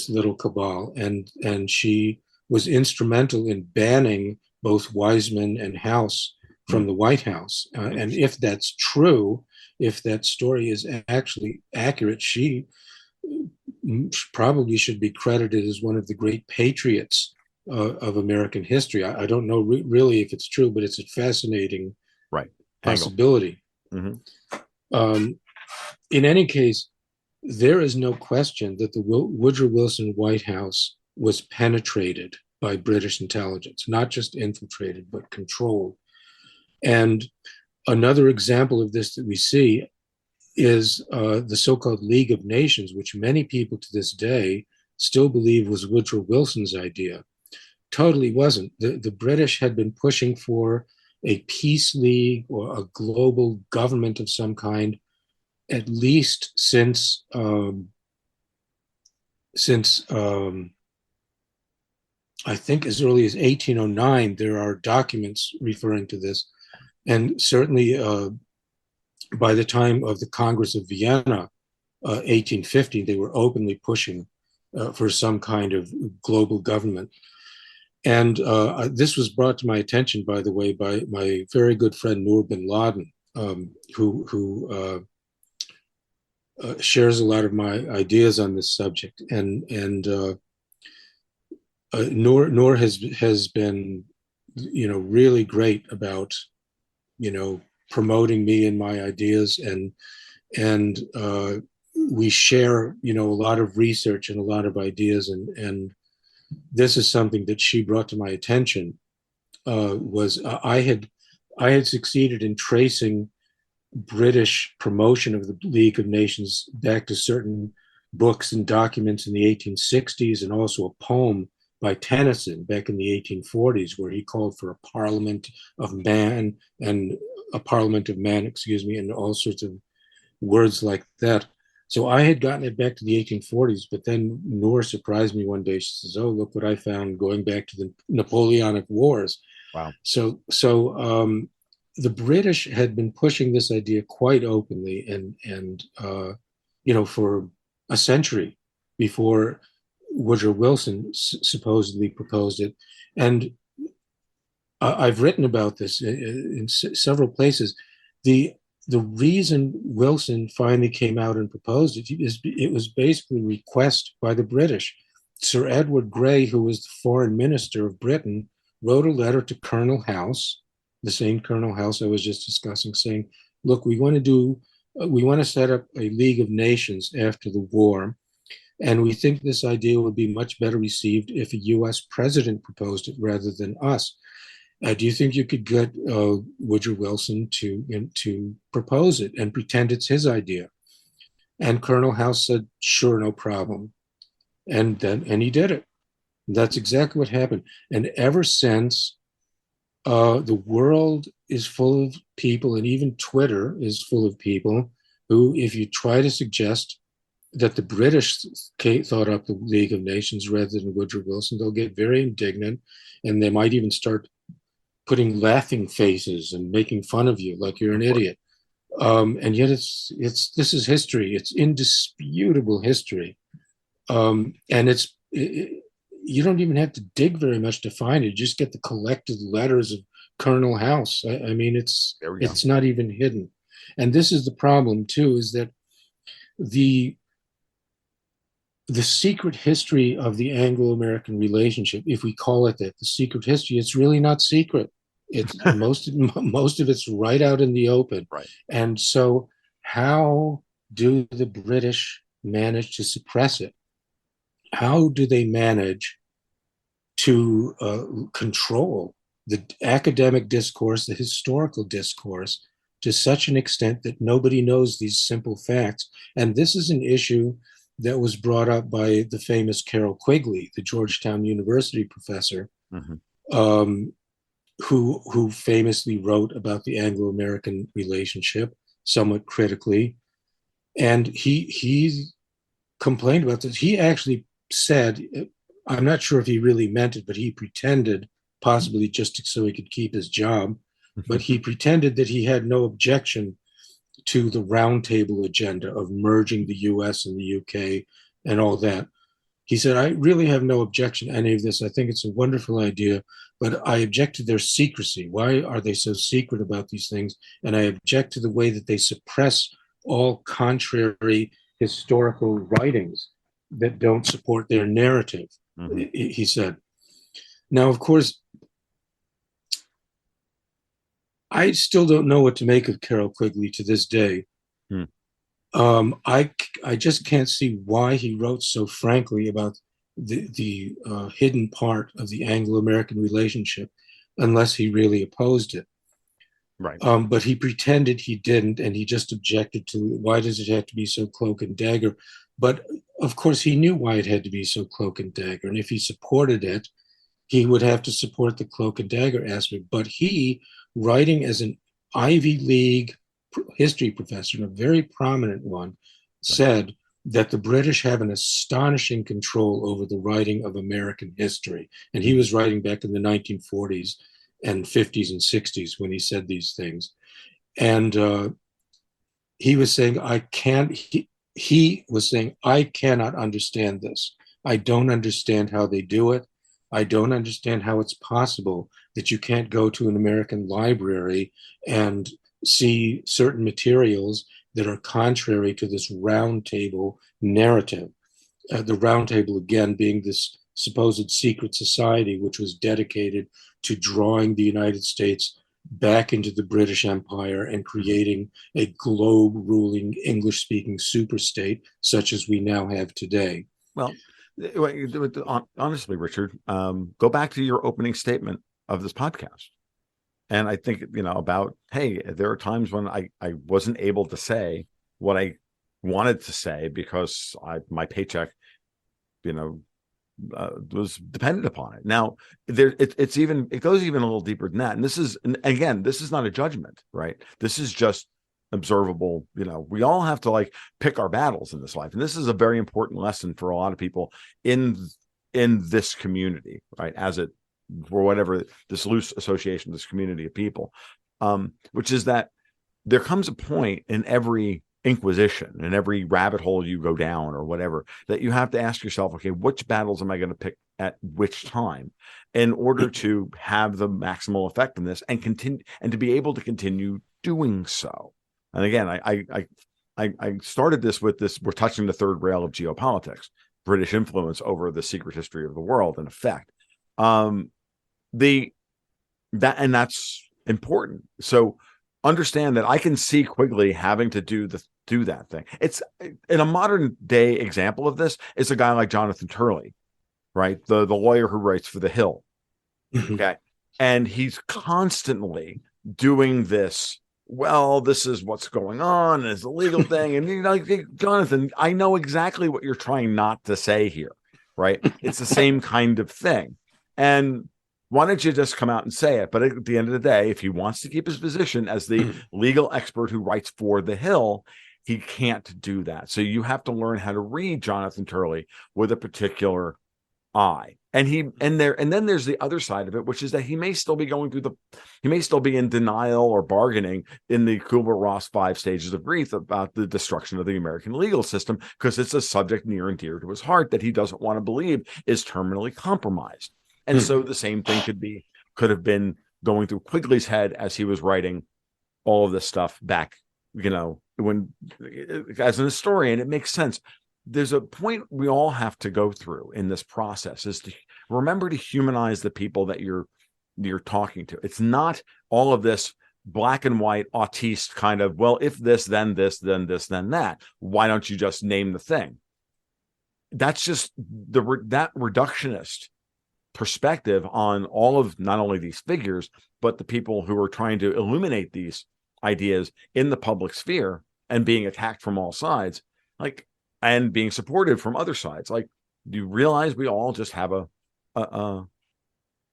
little cabal, and she was instrumental in banning both Wiseman and House from the White House. And if that's true, if that story is actually accurate, she probably should be credited as one of the great patriots of American history. I don't know really if it's true, but it's a fascinating possibility. In any case, there is no question that the Woodrow Wilson White House was penetrated by British intelligence, not just infiltrated, but controlled. And another example of this that we see is the so-called League of Nations, which many people to this day still believe was Woodrow Wilson's idea. Totally wasn't. The British had been pushing for a peace league or a global government of some kind at least since I think as early as 1809. There are documents referring to this, and certainly by the time of the Congress of Vienna, 1850, they were openly pushing for some kind of global government. And this was brought to my attention, by the way, by my very good friend Noor bin Laden, who shares a lot of my ideas on this subject. And Noor has been, really great about, promoting me and my ideas, and we share, a lot of research and a lot of ideas, and this is something that she brought to my attention. I had succeeded in tracing British promotion of the League of Nations back to certain books and documents in the 1860s, and also a poem by Tennyson back in the 1840s, where he called for a parliament of man and a parliament of man, excuse me, and all sorts of words like that. So I had gotten it back to the 1840s, but then Noor surprised me one day. She says, "Oh, look what I found going back to the Napoleonic Wars."
Wow.
So the British had been pushing this idea quite openly, and for a century before Woodrow Wilson supposedly proposed it. And I've written about this in several places. The reason Wilson finally came out and proposed it is it was basically a request by the British. Sir Edward Grey, who was the foreign minister of Britain, wrote a letter to Colonel House, the same Colonel House I was just discussing, saying, "Look, we want to set up a League of Nations after the war, and we think this idea would be much better received if a U.S. president proposed it rather than us. Do you think you could get Woodrow Wilson to propose it and pretend it's his idea?" And Colonel House said, "Sure, no problem." And he did it. That's exactly what happened. And ever since, the world is full of people, and even Twitter is full of people who, if you try to suggest that the British thought up the League of Nations rather than Woodrow Wilson, they'll get very indignant, and they might even start putting laughing faces and making fun of you like you're an idiot. And yet this is history. It's indisputable history. And you don't even have to dig very much to find it. You just get the collected letters of Colonel House. I mean, it's not even hidden. And this is the problem too, is that the secret history of the Anglo-American relationship, if we call it that, the secret history, it's really not secret. It's most of it's right out in the open.
Right.
And so how do the British manage to suppress it? How do they manage to control the academic discourse, the historical discourse, to such an extent that nobody knows these simple facts? And this is an issue that was brought up by the famous Carroll Quigley, the Georgetown University professor, who famously wrote about the Anglo-American relationship somewhat critically. And he complained about this. He actually said, I'm not sure if he really meant it, but he pretended, possibly just so he could keep his job, but he pretended that he had no objection to the roundtable agenda of merging the US and the UK and all that. He said, "I really have no objection to any of this. I think it's a wonderful idea, but I object to their secrecy. Why are they so secret about these things? And I object to the way that they suppress all contrary historical writings that don't support their narrative," he said. Now, of course, I still don't know what to make of Carroll Quigley to this day. I just can't see why he wrote so frankly about the hidden part of the Anglo-American relationship, unless he really opposed it.
Right.
But he pretended he didn't, and he just objected to, why does it have to be so cloak and dagger? But of course, he knew why it had to be so cloak and dagger, and if he supported it, he would have to support the cloak and dagger aspect. But he, writing as an Ivy League history professor, and a very prominent one, said that the British have an astonishing control over the writing of American history. And he was writing back in the 1940s and 50s and 60s when he said these things. And he was saying, he was saying, "I cannot understand this. I don't understand how they do it. I don't understand how it's possible that you can't go to an American library and see certain materials that are contrary to this roundtable narrative." The roundtable, again, being this supposed secret society which was dedicated to drawing the United States back into the British Empire and creating a globe ruling English speaking superstate such as we now have today.
Well, honestly, Richard, go back to your opening statement of this podcast. And I think, about, hey, there are times when I wasn't able to say what I wanted to say because my paycheck, was dependent upon it. Now, it goes even a little deeper than that. And this is not a judgment, right? This is just observable. We all have to like pick our battles in this life, and this is a very important lesson for a lot of people in this community, right? For whatever this loose association, this community of people, which is that there comes a point in every inquisition and every rabbit hole you go down or whatever that you have to ask yourself, okay, which battles am I going to pick at which time in order to have the maximal effectiveness and continue, and to be able to continue doing so. And again, I started this with this, we're touching the third rail of geopolitics, British influence over the secret history of the world, in effect. That's important. So understand that I can see Quigley having to do that thing. It's in a modern day example of this is a guy like Jonathan Turley, right? The lawyer who writes for The Hill. Okay. And he's constantly doing this. Well, this is what's going on, and it's a legal thing. And like, Jonathan, I know exactly what you're trying not to say here, right? It's the same kind of thing. And why don't you just come out and say it? But at the end of the day, if he wants to keep his position as the legal expert who writes for The Hill, he can't do that. So you have to learn how to read Jonathan Turley with a particular eye. And then there's the other side of it, which is that he may still be in denial or bargaining in the Kubler-Ross 5 stages of grief about the destruction of the American legal system, because it's a subject near and dear to his heart that he doesn't want to believe is terminally compromised. And so the same thing could have been going through Quigley's head as he was writing all of this stuff back, when, as an historian, it makes sense. There's a point we all have to go through in this process, is to remember to humanize the people that you're talking to. It's not all of this black and white autiste kind of, well, if this, then this, then this, then that. Why don't you just name the thing? That's just that reductionist perspective on all of not only these figures, but the people who are trying to illuminate these ideas in the public sphere and being attacked from all sides, and being supported from other sides. Like, do you realize we all just have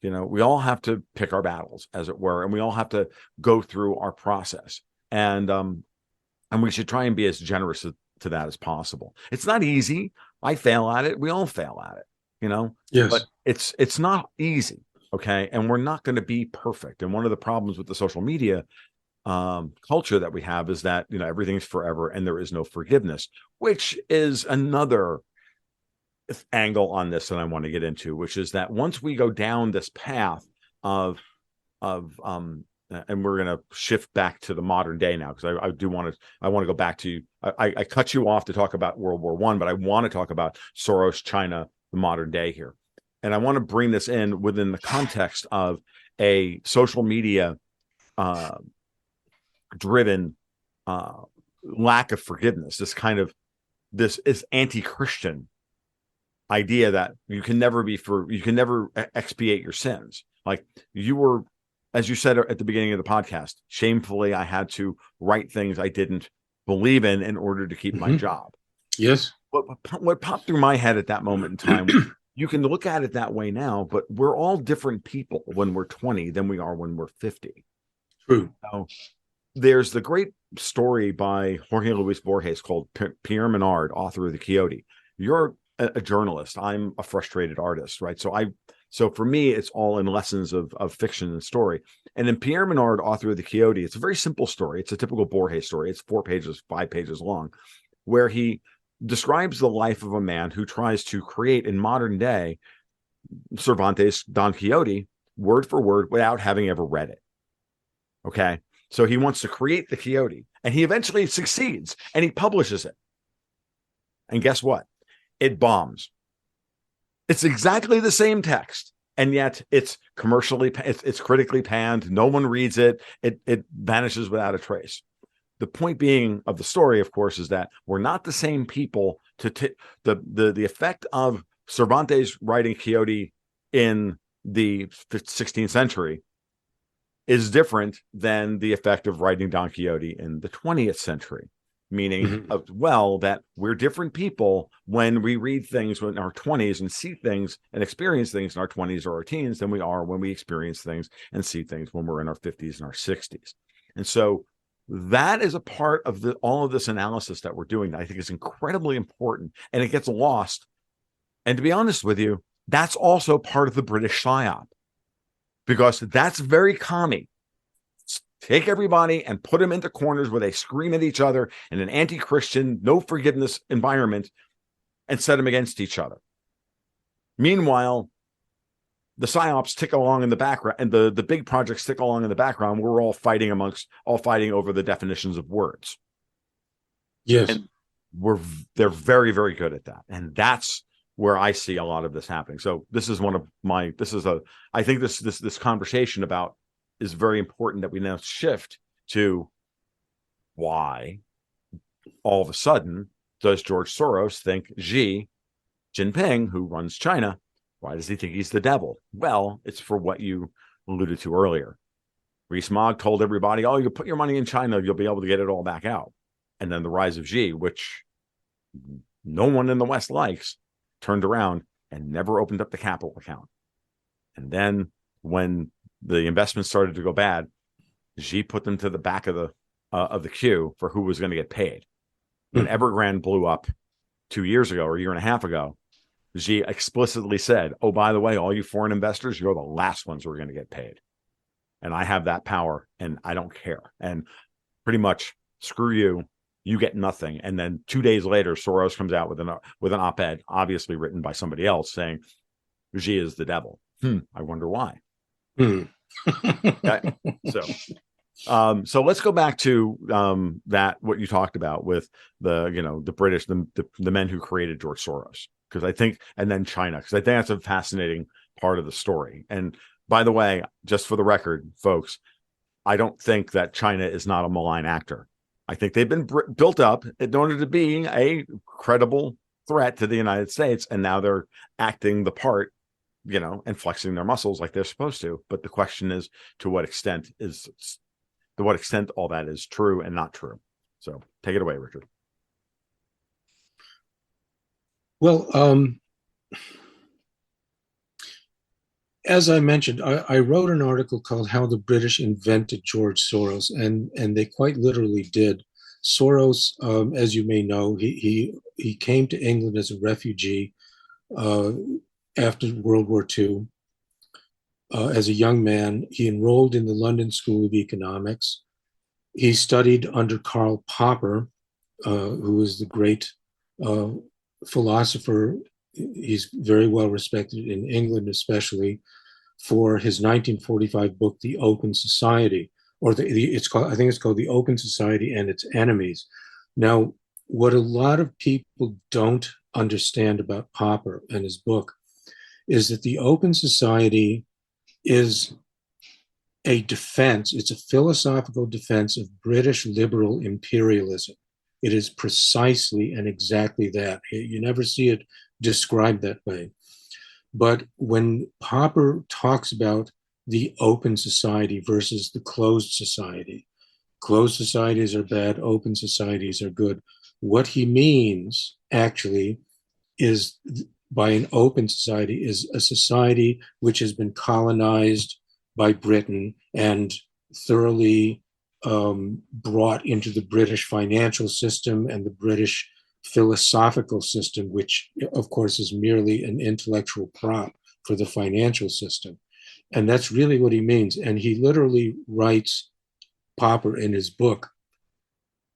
we all have to pick our battles, as it were, and we all have to go through our process. And we should try and be as generous to that as possible. It's not easy. I fail at it. We all fail at it.
Yes.
But it's not easy. Okay. And we're not going to be perfect. And one of the problems with the social media culture that we have is that, everything's forever and there is no forgiveness, which is another angle on this that I want to get into, which is that once we go down this path of and we're going to shift back to the modern day now, because I want to go back to, I cut you off to talk about World War I, but I want to talk about Soros, China, the modern day here. And I want to bring this in within the context of a social media driven lack of forgiveness. This is anti-Christian idea that you can never expiate your sins. Like, you were, as you said at the beginning of the podcast, shamefully, I had to write things I didn't believe in order to keep my job.
Yes.
What popped through my head at that moment in time, you can look at it that way now, but we're all different people when we're 20 than we are when we're 50.
True.
So there's the great story by Jorge Luis Borges called Pierre Menard, author of The Quixote. You're a journalist. I'm a frustrated artist, right? So for me, it's all in lessons of fiction and story. And in Pierre Menard, author of The Quixote, it's a very simple story. It's a typical Borges story. It's 5 pages long, where he describes the life of a man who tries to create in modern day Cervantes' Don Quixote word for word without having ever read it. Okay. So he wants to create the Quixote, and he eventually succeeds, and he publishes it. And guess what? It bombs. It's exactly the same text, and yet it's it's critically panned. No one reads it. It vanishes without a trace. The point being of the story, of course, is that we're not the same people. The effect of Cervantes writing Quixote in the 16th century is different than the effect of writing Don Quixote in the 20th century. meaning well that we're different people when we read things in our 20s and see things and experience things in our 20s or our teens than we are when we experience things and see things when we're in our 50s and our 60s. And so that is a part of all of this analysis that we're doing that I think is incredibly important, and it gets lost. And to be honest with you, that's also part of the British psyop, because that's very commie. Take everybody and put them into corners where they scream at each other in an anti-Christian, no forgiveness environment, and set them against each other. Meanwhile, the psyops tick along in the background, and the big projects tick along in the background. We're all fighting over the definitions of words.
Yes.
And they're very, very good at that. And that's where I see a lot of this happening. So this is I think this conversation about is very important, that we now shift to why all of a sudden does George Soros think Xi Jinping, who runs China, why does he think he's the devil? Well, it's for what you alluded to earlier. Rees-Mogg told everybody, oh, you put your money in China, you'll be able to get it all back out. And then the rise of Xi, which no one in the West likes, turned around and never opened up the capital account. And then when the investments started to go bad, Xi put them to the back of the queue for who was going to get paid. When Evergrande blew up 2 years ago or a year and a half ago, Xi explicitly said, oh, by the way, all you foreign investors, you're the last ones who are going to get paid. And I have that power and I don't care. And pretty much, screw you, you get nothing. And then 2 days later, Soros comes out with an op-ed, obviously written by somebody else, saying Xi is the devil. I wonder why. Okay. So let's go back to what you talked about with the British, the men who created George Soros, because I think, and then China, because I think that's a fascinating part of the story. And by the way, just for the record, folks, I don't think that China is not a malign actor. I think they've been built up in order to be a credible threat to the United States, and now they're acting the part, and flexing their muscles like they're supposed to. But the question is, to what extent all that is true and not true. So take it away, Richard.
Well, as I mentioned, I wrote an article called How the British Invented George Soros, and they quite literally did. Soros, as you may know, he came to England as a refugee after World War II. As a young man, he enrolled in the London School of Economics. He studied under Karl Popper, who was the great philosopher. He's very well respected in England, especially for his 1945 book, The Open Society, or I think it's called The Open Society and Its Enemies. Now, what a lot of people don't understand about Popper and his book is that the Open Society is a defense, it's a philosophical defense of British liberal imperialism. It is precisely and exactly that. You never see it described that way. But when Popper talks about the open society versus the closed society, closed societies are bad, open societies are good. What he means actually is, by an open society, is a society which has been colonized by Britain and thoroughly brought into the British financial system and the British philosophical system, which of course is merely an intellectual prop for the financial system. And that's really what he means. And he literally writes, Popper, in his book,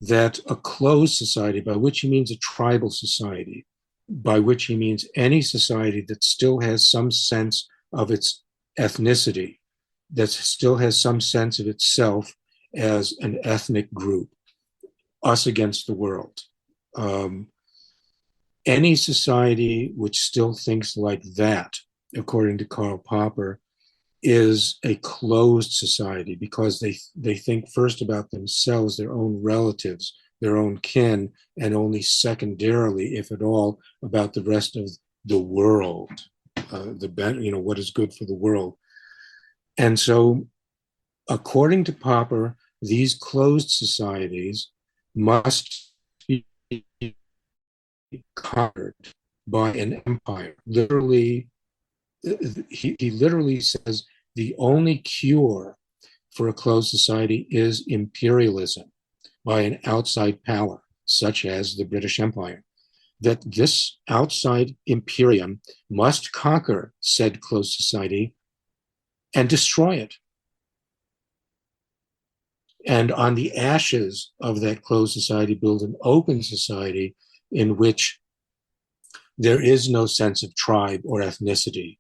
that a closed society, by which he means a tribal society, by which he means any society that still has some sense of its ethnicity, that still has some sense of itself as an ethnic group, us against the world. Any society which still thinks like that, according to Karl Popper, is a closed society, because they think first about themselves, their own relatives, their own kin, and only secondarily, if at all, about the rest of the world, what is good for the world. And so, according to Popper, these closed societies must conquered by an empire. Literally, he literally says the only cure for a closed society is imperialism by an outside power, such as the British Empire. That this outside imperium must conquer said closed society and destroy it. And on the ashes of that closed society, build an open society in which there is no sense of tribe or ethnicity,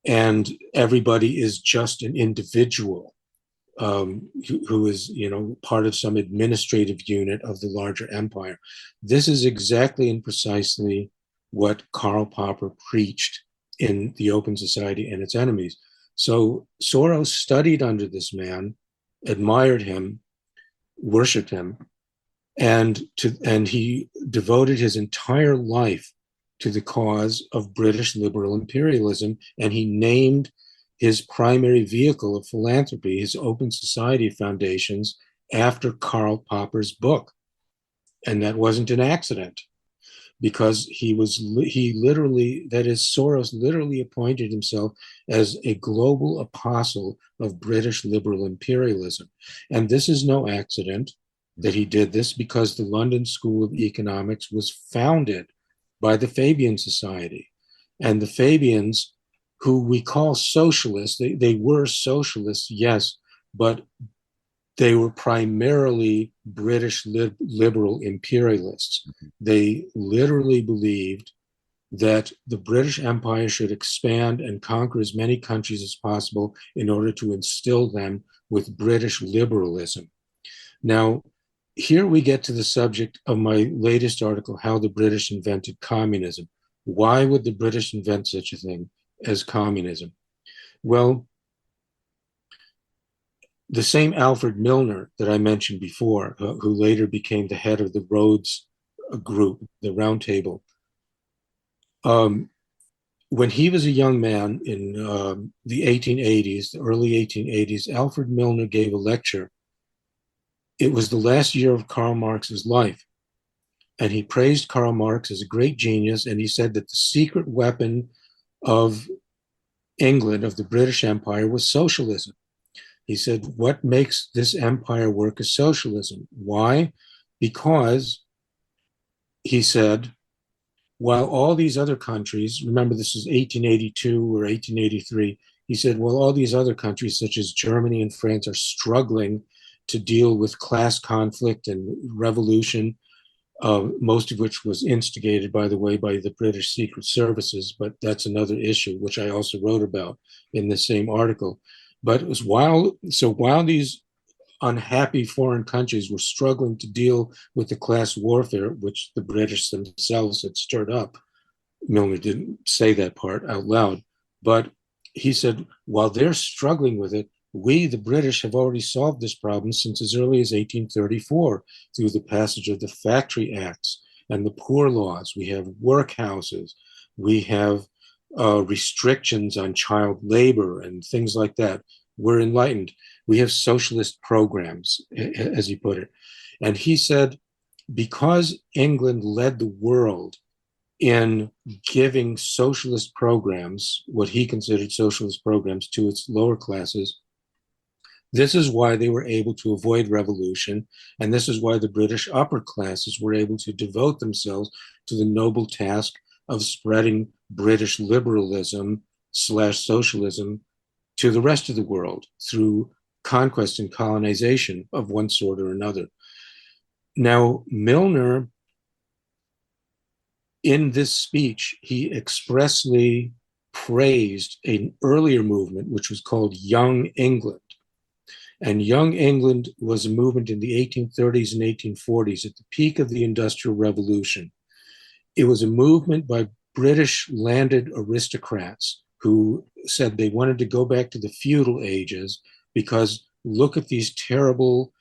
and everybody is just an individual who is, part of some administrative unit of the larger empire. This is exactly and precisely what Karl Popper preached in The Open Society and Its Enemies. So Soros studied under this man, admired him, worshipped him, and he devoted his entire life to the cause of British liberal imperialism, and he named his primary vehicle of philanthropy, his Open Society Foundations, after Karl Popper's book. And that wasn't an accident, because Soros literally appointed himself as a global apostle of British liberal imperialism. And this is no accident that he did this, because the London School of Economics was founded by the Fabian Society. And the Fabians, who we call socialists, they were socialists, yes, but they were primarily British liberal imperialists. They literally believed that the British Empire should expand and conquer as many countries as possible in order to instill them with British liberalism. Now, here we get to the subject of my latest article, How the British Invented Communism. Why would the British invent such a thing as communism? Well, the same Alfred Milner that I mentioned before, who later became the head of the Rhodes Group, the Round Table, when he was a young man in the 1880s, the early 1880s, Alfred Milner gave a lecture. It was the last year of Karl Marx's life. And he praised Karl Marx as a great genius. And he said that the secret weapon of England, of the British Empire, was socialism. He said, what makes this empire work is socialism. Why? Because, he said, while all these other countries, remember this is 1882 or 1883, he said, while all these other countries, such as Germany and France, are struggling to deal with class conflict and revolution, most of which was instigated, by the way, by the British Secret Services, but that's another issue, which I also wrote about in the same article. But it was while these unhappy foreign countries were struggling to deal with the class warfare, which the British themselves had stirred up, Milner didn't say that part out loud, but he said, while they're struggling with it, we, the British, have already solved this problem since as early as 1834 through the passage of the Factory Acts and the Poor Laws. We have workhouses. We have restrictions on child labor and things like that. We're enlightened. We have socialist programs, as he put it. And he said, because England led the world in giving socialist programs, what he considered socialist programs, to its lower classes, this is why they were able to avoid revolution, and this is why the British upper classes were able to devote themselves to the noble task of spreading British liberalism / socialism to the rest of the world through conquest and colonization of one sort or another. Now, Milner, in this speech, he expressly praised an earlier movement, which was called Young England. And Young England was a movement in the 1830s and 1840s at the peak of the Industrial Revolution. It was a movement by British landed aristocrats who said they wanted to go back to the feudal ages because look at these terrible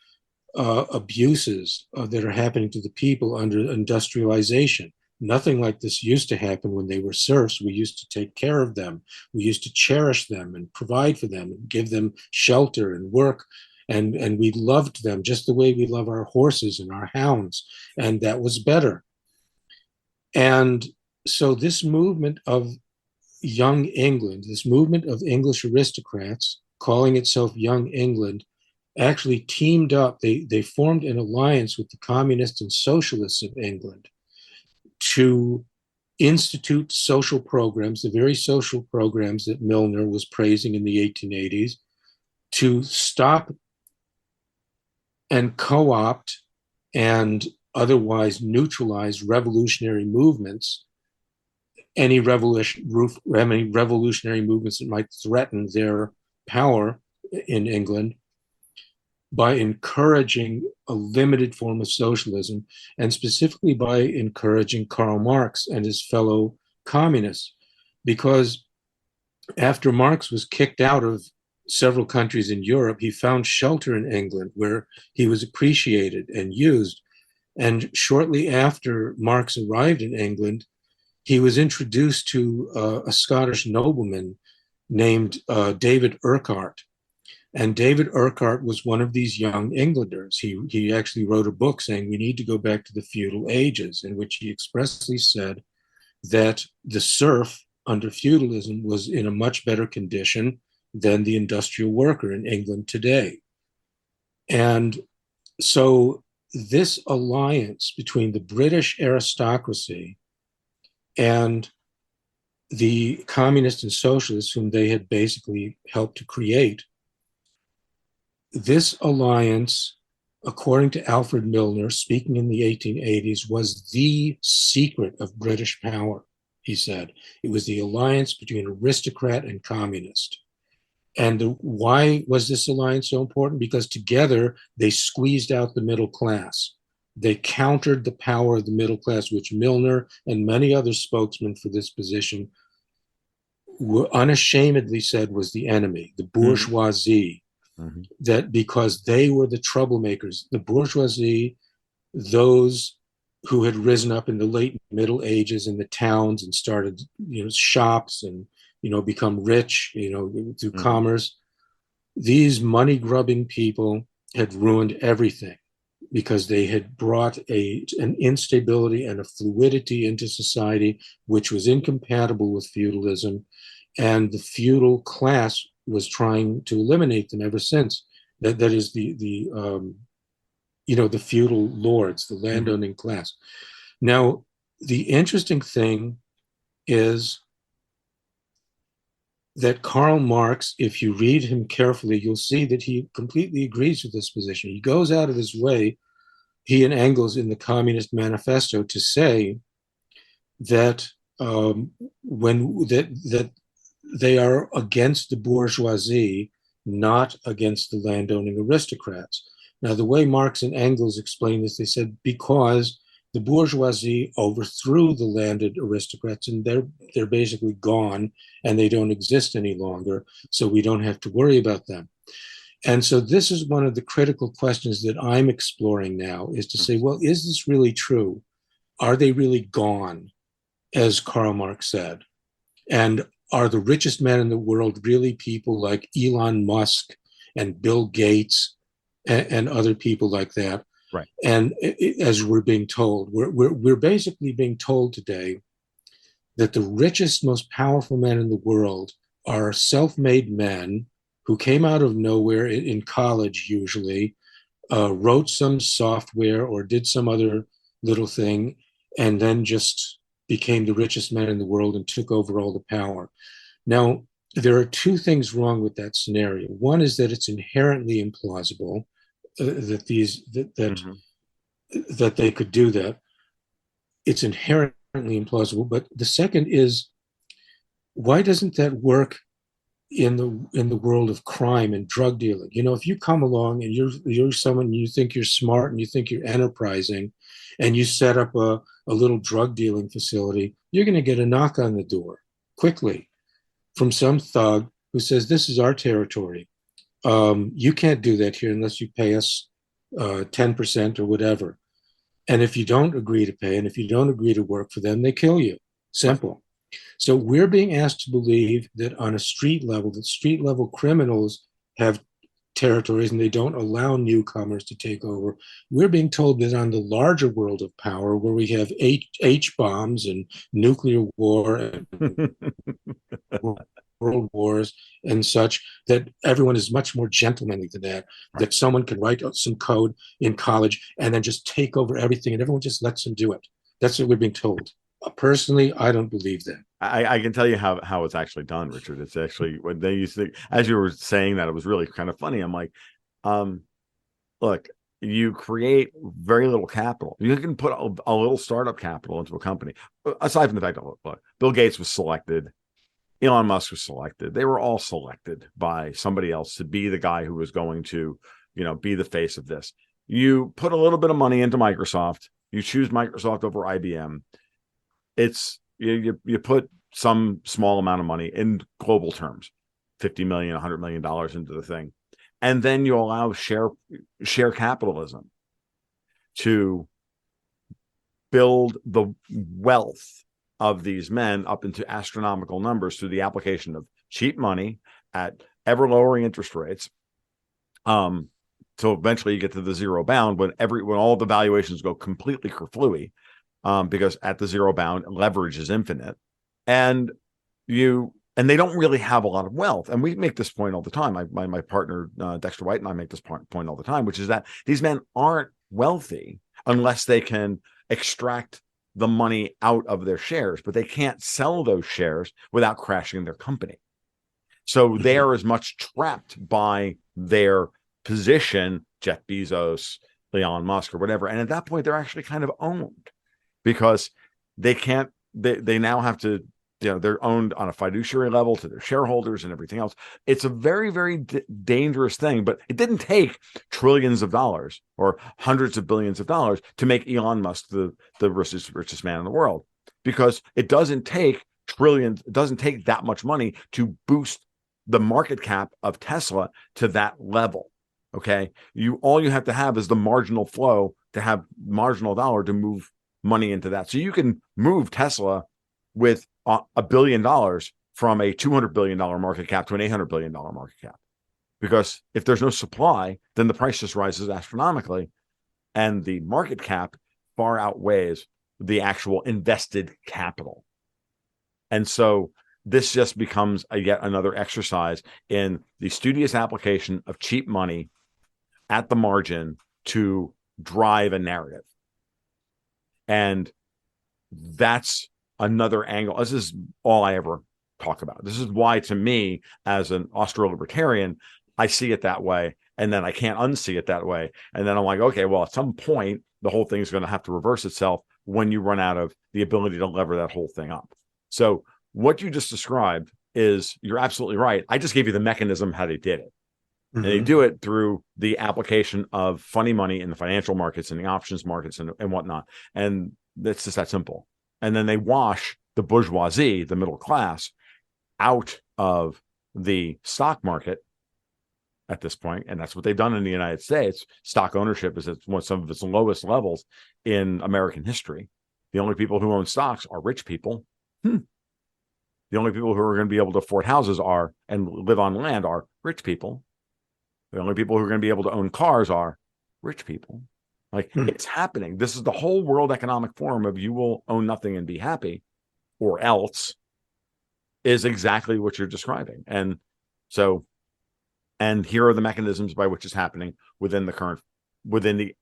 abuses that are happening to the people under industrialization. Nothing like this used to happen when they were serfs. We used to take care of them. We used to cherish them and provide for them and give them shelter and work. And we loved them just the way we love our horses and our hounds. And that was better. And so this movement of Young England, this movement of English aristocrats calling itself Young England, actually teamed up. They formed an alliance with the communists and socialists of England to institute social programs, the very social programs that Milner was praising in the 1880s, to stop and co-opt and otherwise neutralize revolutionary movements, any revolutionary movements that might threaten their power in England, by encouraging a limited form of socialism, and specifically by encouraging Karl Marx and his fellow communists. Because after Marx was kicked out of several countries in Europe, he found shelter in England where he was appreciated and used. And shortly after Marx arrived in England, he was introduced to a Scottish nobleman named David Urquhart. And David Urquhart was one of these young Englanders. He actually wrote a book saying we need to go back to the feudal ages, in which he expressly said that the serf under feudalism was in a much better condition than the industrial worker in England today. And so this alliance between the British aristocracy and the communists and socialists, whom they had basically helped to create, this alliance, according to Alfred Milner, speaking in the 1880s, was the secret of British power, he said. It was the alliance between aristocrat and communist. And why was this alliance so important? Because together they squeezed out the middle class. They countered the power of the middle class, which Milner and many other spokesmen for this position unashamedly said was the enemy, the bourgeoisie. Mm-hmm. That because they were the troublemakers, the bourgeoisie, those who had risen up in the late Middle Ages in the towns and started, shops and, become rich, through commerce. These money-grubbing people had ruined everything because they had brought an instability and a fluidity into society which was incompatible with feudalism, and the feudal class was trying to eliminate them ever since. That is the feudal lords, the landowning class. Now, the interesting thing is that Karl Marx, if you read him carefully, you'll see that he completely agrees with this position. He goes out of his way, he and Engels in the Communist Manifesto, to say that that they are against the bourgeoisie, not against the landowning aristocrats. Now, the way Marx and Engels explain this, they said because the bourgeoisie overthrew the landed aristocrats and they're basically gone and they don't exist any longer, so we don't have to worry about them. And so this is one of the critical questions that I'm exploring now, is to say, well, is this really true? Are they really gone, as Karl Marx said? And are the richest men in the world really people like Elon Musk and Bill Gates and other people like that?
Right.
And as we're being told, we're basically being told today that the richest, most powerful men in the world are self-made men who came out of nowhere in college, usually, wrote some software or did some other little thing, and then just became the richest men in the world and took over all the power. Now, there are two things wrong with that scenario. One is that it's inherently implausible that they could do that. It's inherently implausible. But the second is, why doesn't that work in the world of crime and drug dealing? If you come along and you're someone, you think you're smart and you think you're enterprising, and you set up a little drug dealing facility, you're going to get a knock on the door quickly from some thug who says, this is our territory. You can't do that here unless you pay us 10% or whatever. And if you don't agree to pay, and if you don't agree to work for them, they kill you. Simple. So we're being asked to believe that on a street level, that street level criminals have territories and they don't allow newcomers to take over. We're being told that on the larger world of power, where we have H bombs and nuclear war and world wars and such, that everyone is much more gentlemanly than that,
Right.
that someone can write some code in college and then just take over everything and everyone just lets them do it. That's what we're being told. Personally, I don't believe that.
I can tell you how it's actually done, Richard. It's actually when they used to, as you were saying that, it was really kind of funny. I'm like, look, you create very little capital. You can put a little startup capital into a company. Aside from the fact that, look, Bill Gates was selected, Elon Musk was selected. They were all selected by somebody else to be the guy who was going to, be the face of this. You put a little bit of money into Microsoft. You choose Microsoft over IBM. It's you put some small amount of money in global terms, $50 million, $100 million into the thing. And then you allow share capitalism to build the wealth of these men up into astronomical numbers through the application of cheap money at ever lowering interest rates. So eventually you get to the zero bound when all the valuations go completely kerflooey, because at the zero bound, leverage is infinite. And they don't really have a lot of wealth. And we make this point all the time. My partner, Dexter White, and I make this point all the time, which is that these men aren't wealthy unless they can extract the money out of their shares, but they can't sell those shares without crashing their company. So they are as much trapped by their position, Jeff Bezos, Elon Musk, or whatever. And at that point, they're actually kind of owned because they now have to, they're owned on a fiduciary level to their shareholders and everything else. It's a very, very dangerous thing, but it didn't take trillions of dollars or hundreds of billions of dollars to make Elon Musk the richest man in the world, because it doesn't take trillions. It doesn't take that much money to boost the market cap of Tesla to that level. Okay. All you have to have is the marginal flow to have marginal dollar to move money into that. So you can move Tesla with $1 billion from a $200 billion market cap to an $800 billion market cap. Because if there's no supply, then the price just rises astronomically and the market cap far outweighs the actual invested capital. And so this just becomes yet another exercise in the studious application of cheap money at the margin to drive a narrative. And that's another angle. This is all I ever talk about. This is why, to me, as an Austro-libertarian, I see it that way, and then I can't unsee it that way. And then I'm like, okay, well, at some point, the whole thing is going to have to reverse itself when you run out of the ability to lever that whole thing up. So what you just described is, you're absolutely right. I just gave you the mechanism how they did it. And they do it through the application of funny money in the financial markets and the options markets and whatnot. And it's just that simple. And then they wash the bourgeoisie, the middle class, out of the stock market at this point. And that's what they've done in the United States. Stock ownership is at some of its lowest levels in American history. The only people who own stocks are rich people. The only people who are going to be able to afford houses and live on land are rich people. The only people who are going to be able to own cars are rich people. It's happening. This is the whole World Economic Forum of you will own nothing and be happy, or else, is exactly what you're describing. And so, and here are the mechanisms by which it's happening within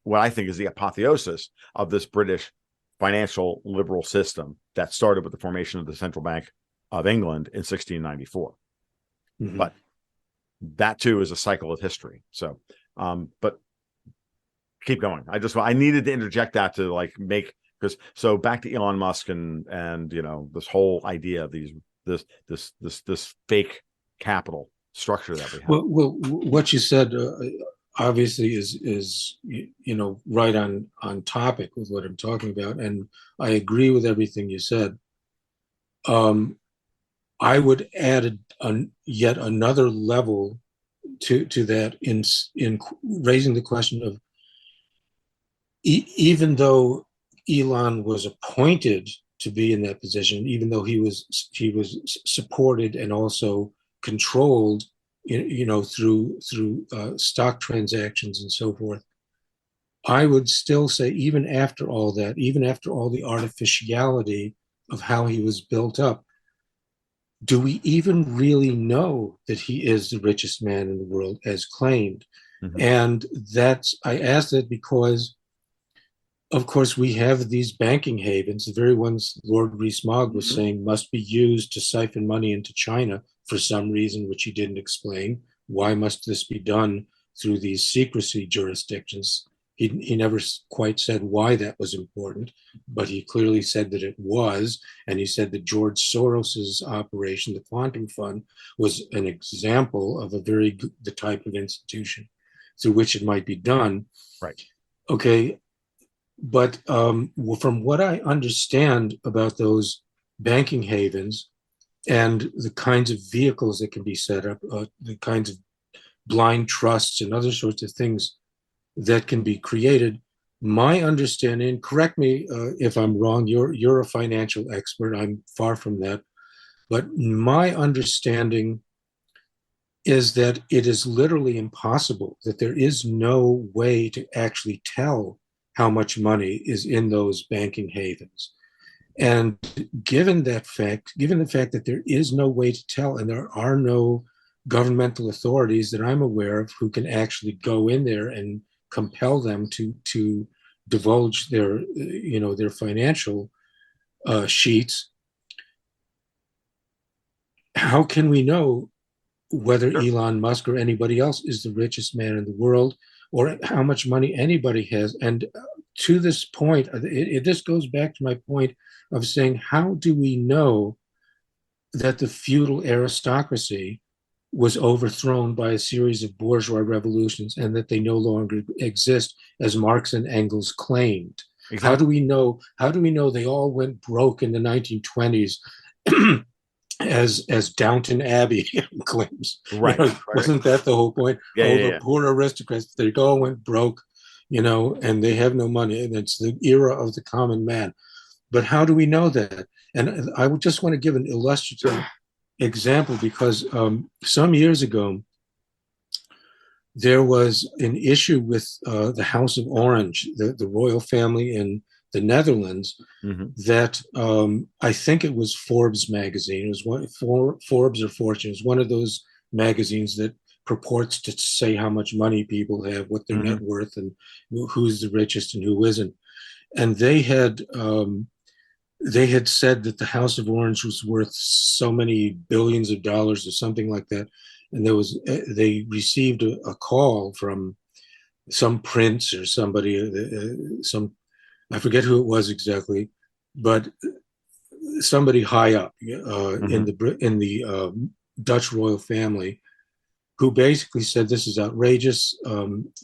what I think is the apotheosis of this British financial liberal system that started with the formation of the Central Bank of England in 1694. But that too is a cycle of history. So, but keep going. I needed to interject that to so back to Elon Musk and this whole idea of this fake capital structure that we have.
Well, what you said obviously is right on topic with what I'm talking about, and I agree with everything you said. I would add yet another level to that in raising the question of even though Elon was appointed to be in that position, even though he was supported and also controlled through stock transactions and so forth. I would still say, even after all that, even after all the artificiality of how he was built up, do we even really know that he is the richest man in the world as claimed?
Mm-hmm.
And I ask that because, of course, we have these banking havens, the very ones Lord Rees-Mogg was saying must be used to siphon money into China for some reason, which he didn't explain. Why must this be done through these secrecy jurisdictions? He never quite said why that was important, but he clearly said that it was. And he said that George Soros's operation, the Quantum Fund, was an example of the type of institution through which it might be done.
Right.
Okay. But from what I understand about those banking havens and the kinds of vehicles that can be set up, the kinds of blind trusts and other sorts of things that can be created, my understanding, correct me if I'm wrong, you're a financial expert, I'm far from that, but my understanding is that it is literally impossible, that there is no way to actually tell how much money is in those banking havens. And given the fact that there is no way to tell, and there are no governmental authorities that I'm aware of who can actually go in there and compel them to divulge their financial sheets, how can we know whether Elon Musk or anybody else is the richest man in the world, or how much money anybody has? And to this point, this goes back to my point of saying, how do we know that the feudal aristocracy was overthrown by a series of bourgeois revolutions and that they no longer exist as Marx and Engels claimed? Exactly. How do we know they all went broke in the 1920s as Downton Abbey claims?
Right.
Wasn't that the whole point? The poor aristocrats, they all went broke, and they have no money, and it's the era of the common man. But how do we know that? And I would just want to give an illustrative example, because some years ago, there was an issue with the House of Orange, the royal family in the Netherlands, that I think it was Forbes magazine. It was Forbes or Fortune. It was one of those magazines that purports to say how much money people have, what their net worth, and who's the richest and who isn't. And they had said that the House of Orange was worth so many billions of dollars or something like that. And they received a call from some prince or somebody, I forget who it was exactly, but somebody high up in the Dutch royal family, who basically said, this is outrageous.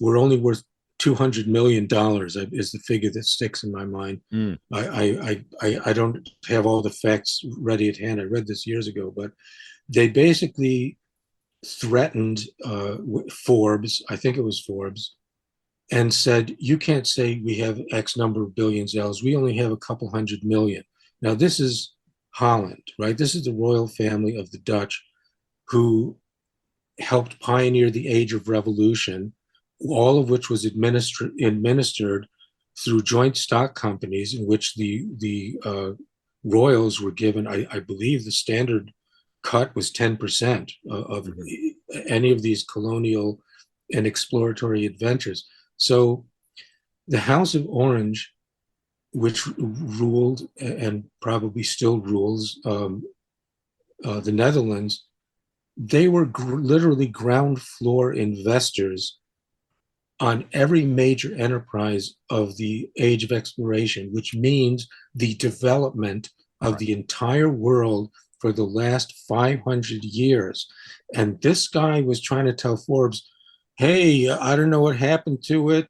We're only worth $200 million is the figure that sticks in my mind. I don't have all the facts ready at hand. I read this years ago, but they basically threatened Forbes, I think it was Forbes, and said, you can't say we have X number of billions of dollars. We only have a couple hundred million. Now, this is Holland, right? This is the royal family of the Dutch who helped pioneer the age of revolution, all of which was administered through joint stock companies in which the royals were given, I believe the standard cut was 10% of any of these colonial and exploratory adventures. So the House of Orange, which ruled and probably still rules the Netherlands, they were literally ground floor investors on every major enterprise of the age of exploration, which means the development of the entire world for the last 500 years. And this guy was trying to tell Forbes, hey, I don't know what happened to it,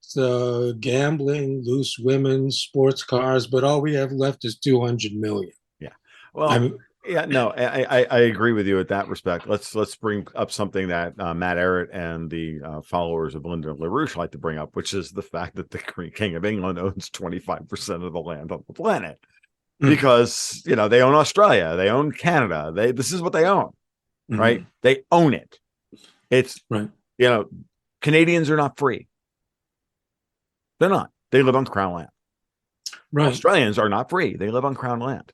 gambling, loose women, sports cars, but all we have left is 200 million.
Yeah. Well, I agree with you at that respect. Let's bring up something that Matt Ehret and the followers of Lyndon LaRouche like to bring up, which is the fact that the King of England owns 25% of the land on the planet, because they own Australia, they own Canada, this is what they own, right? They own it. It's,
Right.
Canadians are not free. They're not. They live on crown land.
Right.
Australians are not free. They live on crown land.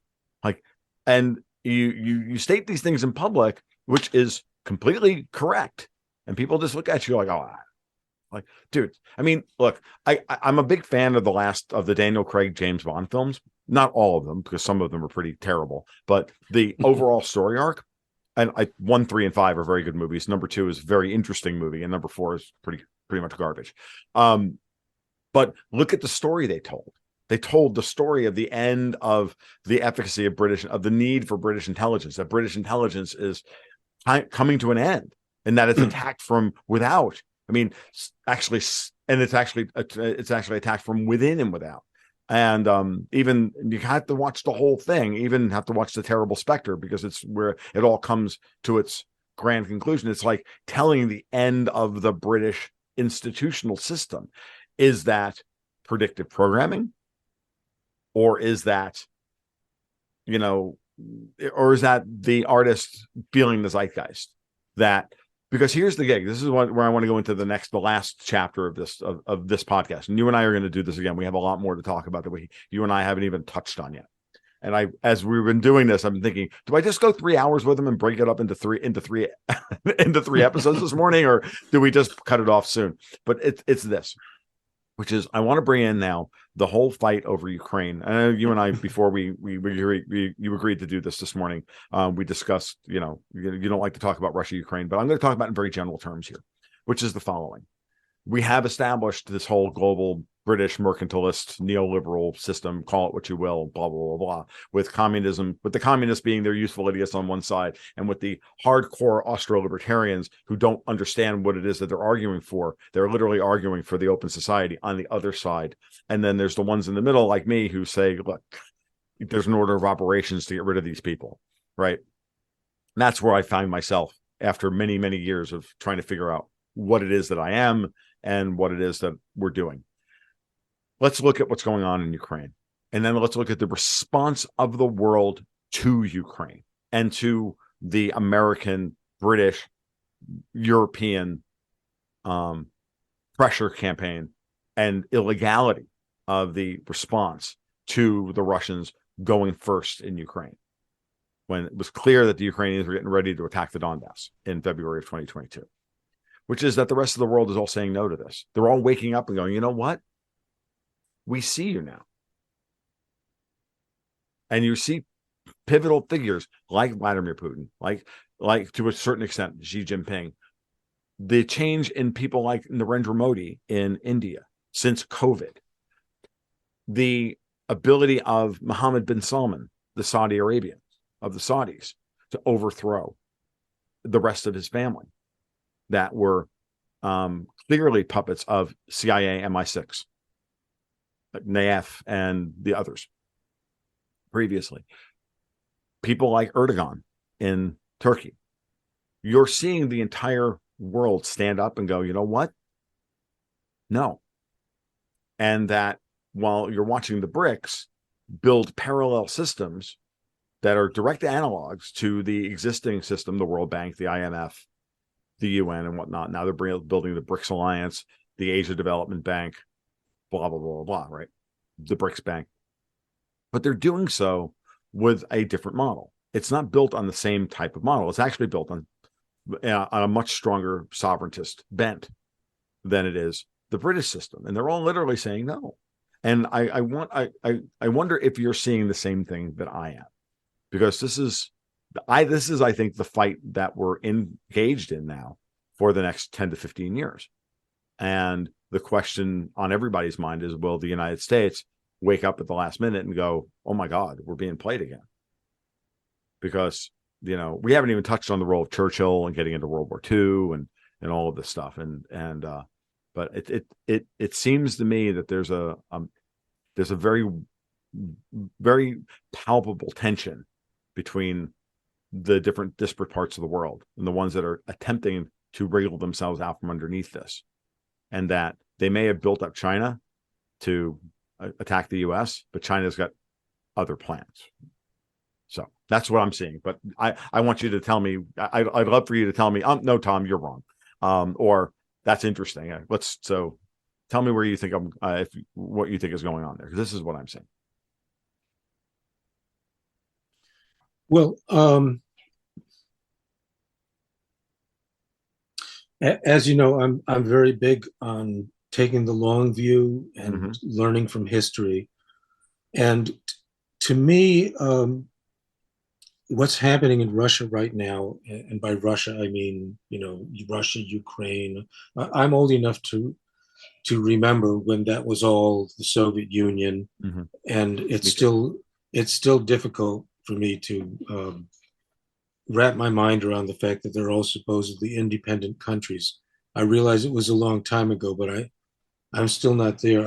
And you state these things in public, which is completely correct. And people just look at you like, oh, dude. I mean, look, I'm a big fan of the Daniel Craig James Bond films. Not all of them, because some of them are pretty terrible, but the overall story arc. And 1, 3, and 5 are very good movies. Number 2 is a very interesting movie, and number 4 is pretty much garbage. But look at the story they told. They told the story of the end of the efficacy of the need for British intelligence. That British intelligence is coming to an end, and that it's attacked from without. I mean, actually, and it's actually attacked from within and without. And even you have to watch the whole thing, even have to watch The Terrible Spectre, because it's where it all comes to its grand conclusion. It's like telling the end of the British institutional system. Is that predictive programming? Or is that, or is that the artist feeling the zeitgeist? Because here's the gig. This is where I want to go into the last chapter of this podcast. And you and I are going to do this again. We have a lot more to talk about that you and I haven't even touched on yet. And as we've been doing this, I'm thinking, do I just go 3 hours with them and break it up into three episodes this morning, or do we just cut it off soon? But it's this, which is I want to bring in now the whole fight over Ukraine. I know you and I, before you agreed to do this morning, we discussed, you don't like to talk about Russia, Ukraine, but I'm going to talk about it in very general terms here, which is the following. We have established this whole global British mercantilist neoliberal system, call it what you will, blah, blah, blah, blah, with communism, with the communists being their useful idiots on one side, and with the hardcore Austro-libertarians who don't understand what it is that they're arguing for. They're literally arguing for the open society on the other side. And then there's the ones in the middle like me who say, look, there's an order of operations to get rid of these people, right? And that's where I find myself after many, many years of trying to figure out what it is that I am and what it is that we're doing. Let's look at what's going on in Ukraine. And then let's look at the response of the world to Ukraine and to the American, British, European pressure campaign and illegality of the response to the Russians going first in Ukraine, when it was clear that the Ukrainians were getting ready to attack the Donbass in February of 2022, which is that the rest of the world is all saying no to this. They're all waking up and going, you know what? We see you now. And you see pivotal figures like Vladimir Putin, like to a certain extent, Xi Jinping, the change in people like Narendra Modi in India since COVID, the ability of Mohammed bin Salman, the Saudi Arabian, of the Saudis, to overthrow the rest of his family that were clearly puppets of CIA MI6. Nayef and the others previously. People like Erdogan in Turkey. You're seeing the entire world stand up and go, you know what? No. And that while you're watching the BRICS build parallel systems that are direct analogs to the existing system, the World Bank, the IMF, the UN, and whatnot. Now they're building the BRICS Alliance, the Asia Development Bank, blah, blah, blah, blah, right? The BRICS Bank. But they're doing so with a different model. It's not built on the same type of model. It's actually built on a much stronger sovereigntist bent than it is the British system. And they're all literally saying no. And I wonder if you're seeing the same thing that I am, because this is, I think, the fight that we're engaged in now for the next 10 to 15 years. And the question on everybody's mind is, will the United States wake up at the last minute and go, oh my God, we're being played again? Because, we haven't even touched on the role of Churchill and getting into World War II and all of this stuff. But it seems to me that there's a very, very palpable tension between the different disparate parts of the world and the ones that are attempting to wriggle themselves out from underneath this. And that they may have built up China to attack the U.S., but China's got other plans. So that's what I'm seeing. But I want you to tell me, I'd love for you to tell me, no, Tom, you're wrong. Or that's interesting. So tell me where you think what you think is going on there. This is what I'm saying.
Well, as you know, I'm very big on taking the long view and learning from history. And to me, what's happening in Russia right now, and by Russia I mean, Russia, Ukraine. I'm old enough to remember when that was all the Soviet Union, and it's still difficult for me to wrap my mind around the fact that they're all supposedly independent countries. I realize it was a long time ago, but I'm still not there.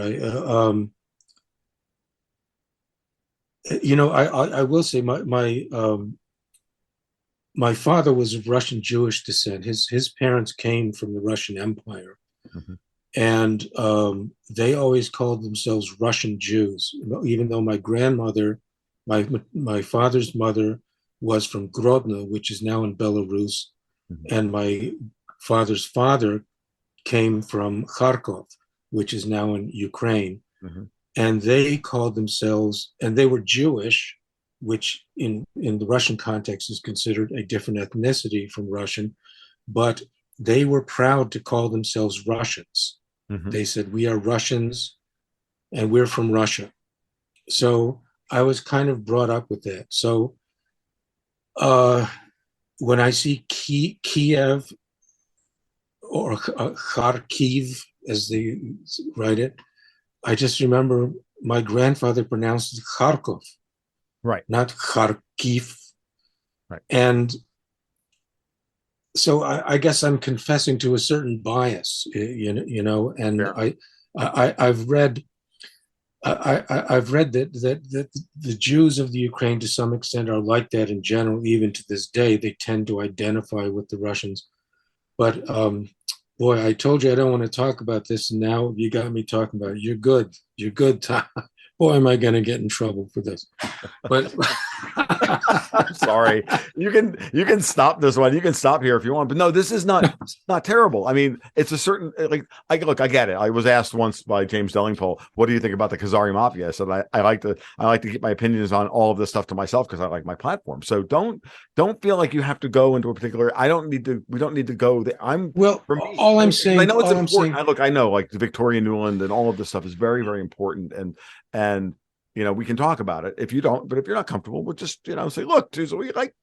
I will say my father was of Russian Jewish descent. His parents came from the Russian Empire, and they always called themselves Russian Jews, even though my grandmother, my father's mother, was from Grodno, which is now in Belarus, and my father's father came from Kharkov, which is now in Ukraine. And they called themselves, and they were Jewish, which in the Russian context is considered a different ethnicity from Russian, but they were proud to call themselves Russians. They said, we are Russians and we're from Russia. So I was kind of brought up with that. So when I see Kiev or Kharkiv, as they write it, I just remember my grandfather pronounced it Kharkov,
right? Not
Kharkiv,
right?
And so I guess I'm confessing to a certain bias, and I've read that the Jews of the Ukraine to some extent are like that in general. Even to this day, they tend to identify with the Russians. But boy, I told you I don't want to talk about this, and now you got me talking about it. You're good, Tom. Boy, am I going to get in trouble for this. But
I'm sorry. You can stop this one. You can stop here if you want. But no, this is not terrible. I mean, it's a certain I get it. I was asked once by James Dellingpole, what do you think about the Khazari Mafia? I said I like to keep my opinions on all of this stuff to myself because I like my platform. So don't feel like you have to go into a particular. We don't need to go there.
All I'm saying.
I know it's important. I know like the Victoria Nuland and all of this stuff is very, very important, and we can talk about it if you don't, but if you're not comfortable, we'll just, say, look, dudes, we like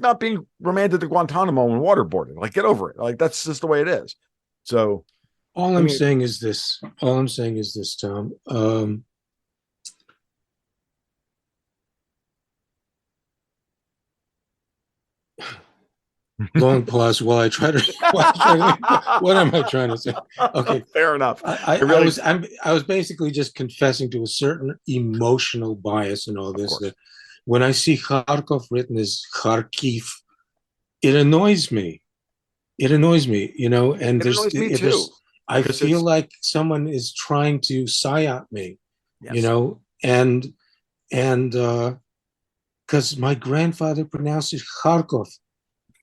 not being remanded to Guantanamo and waterboarded. Like, get over it. Like, that's just the way it is. So
all I'm saying is this, Tom. Long pause while I try to. What am I trying to say? Okay,
fair enough.
I was basically just confessing to a certain emotional bias in all this. That when I see Kharkov written as Kharkiv, it annoys me. And I feel like someone is trying to psyop me. Yes. And because my grandfather pronounced it Kharkov.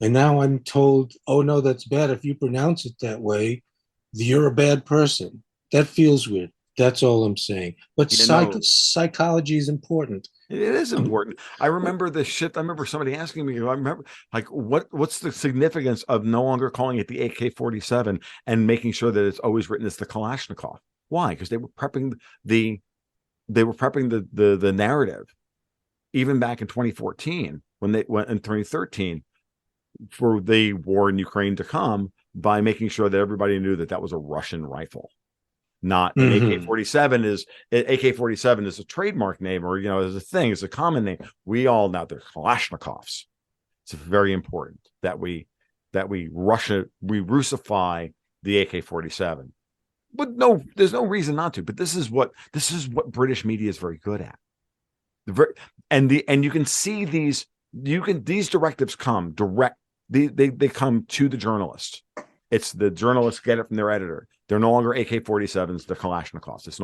And now I'm told, oh, no, that's bad. If you pronounce it that way, you're a bad person. That feels weird. That's all I'm saying. But psychology is important.
It is important. I remember I remember somebody asking me, like, what's the significance of no longer calling it the AK-47 and making sure that it's always written as the Kalashnikov? Why? Because they were prepping the narrative even back in 2014 when they went in 2013 for the war in Ukraine to come by making sure that everybody knew that was a Russian rifle, not an AK-47 AK-47 is a trademark name or, is a thing, it's a common name. We all know they're Kalashnikovs. It's very important that we Russify the AK-47, but there's no reason not to, but this is what British media is very good at. And you can see these directives come direct. They come to the journalist. It's the journalists get it from their editor. They're no longer AK-47s, they're Kalashnikovs.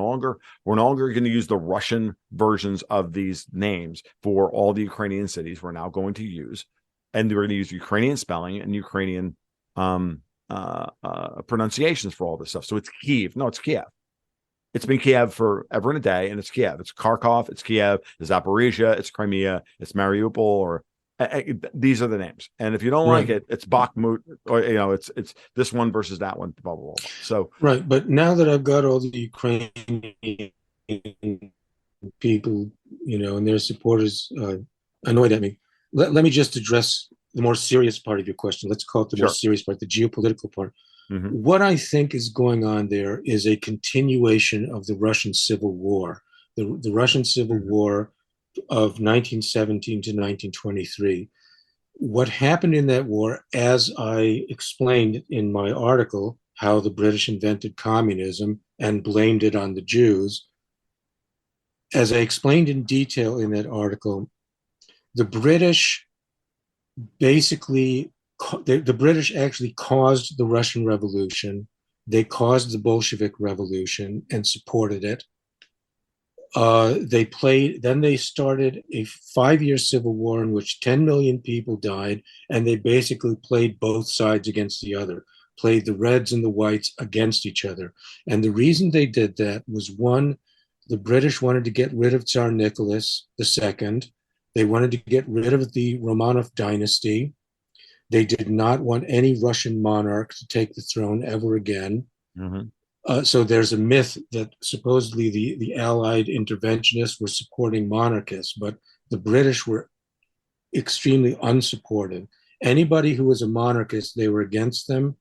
We're no longer going to use the Russian versions of these names for all the Ukrainian cities. We're now going to use, and we're going to use Ukrainian spelling and Ukrainian pronunciations for all this stuff. So it's Kiev. No, it's Kiev. It's been Kiev forever and a day, and it's Kiev. It's Kharkov, it's Kiev, it's Zaporizhia, it's Crimea, it's Mariupol, or these are the names. And if you don't like it, it's Bakhmut, or it's this one versus that one, blah blah blah. So
right, but now that I've got all the Ukrainian people, and their supporters annoyed at me, let me just address the more serious part of your question. Let's call it the more serious part, the geopolitical part. What I think is going on there is a continuation of the Russian Civil War, the Russian Civil War of 1917 to 1923. What happened in that war, as I explained in my article, how the British invented communism and blamed it on the Jews, as I explained in detail in that article, the British basically the British actually caused the Russian Revolution. They caused the Bolshevik Revolution and supported it. Then they started a 5-year civil war in which 10 million people died, and they basically played both sides against the other, played the Reds and the Whites against each other. And the reason they did that was, one, the British wanted to get rid of Tsar Nicholas II. They wanted to get rid of the Romanov dynasty. They did not want any Russian monarch to take the throne ever again. So there's a myth that supposedly the Allied interventionists were supporting monarchists, but the British were extremely unsupportive. Anybody who was a monarchist, they were against them.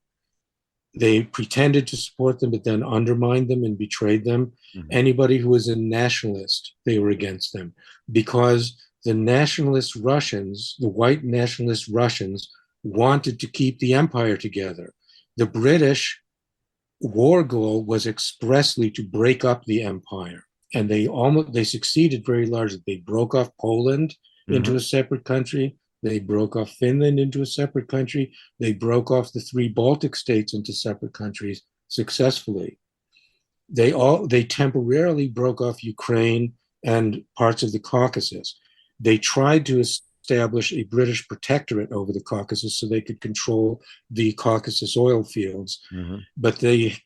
They pretended to support them, but then undermined them and betrayed them. Anybody who was a nationalist, they were against them, because the nationalist Russians, the white nationalist Russians, wanted to keep the empire together. The British war goal was expressly to break up the empire, and they succeeded very largely. They broke off Poland into a separate country. They broke off Finland into a separate country. They broke off the 3 Baltic states into separate countries successfully. They temporarily broke off Ukraine and parts of the Caucasus. They tried to establish a British protectorate over the Caucasus so they could control the Caucasus oil fields. But they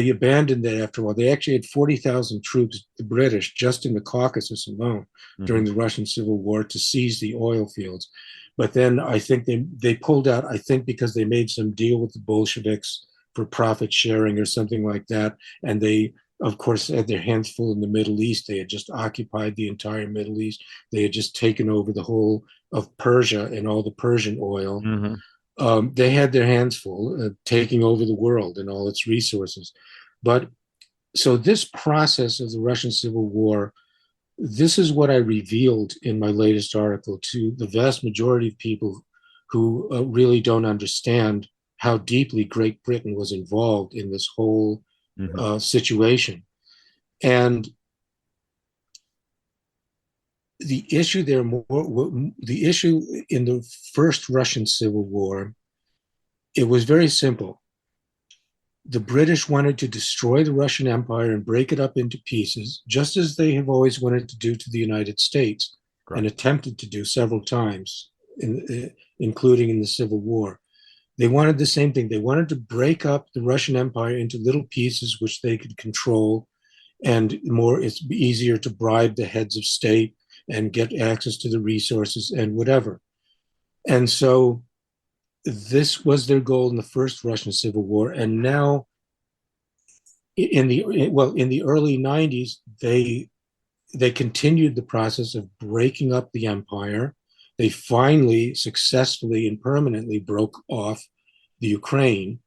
abandoned that after a while. They actually had 40,000 troops, the British, just in the Caucasus alone during the Russian Civil War to seize the oil fields. But then I think they pulled out, I think because they made some deal with the Bolsheviks for profit sharing or something like that. And they, of course, had their hands full in the Middle East. They had just occupied the entire Middle East. They had just taken over the whole of Persia and all the Persian oil. They had their hands full, taking over the world and all its resources. But so this process of the Russian Civil War, this is what I revealed in my latest article to the vast majority of people who really don't understand how deeply Great Britain was involved in this whole situation. And the issue the issue in the first Russian Civil War, it was very simple. The British wanted to destroy the Russian Empire and break it up into pieces, just as they have always wanted to do to the United States and attempted to do several times, including in the Civil War. They wanted the same thing. They wanted to break up the Russian Empire into little pieces which they could control, and it's easier to bribe the heads of state and get access to the resources and whatever. And so this was their goal in the first Russian Civil War. And now in the early 90s, they continued the process of breaking up the empire. They finally successfully and permanently broke off the Ukraine.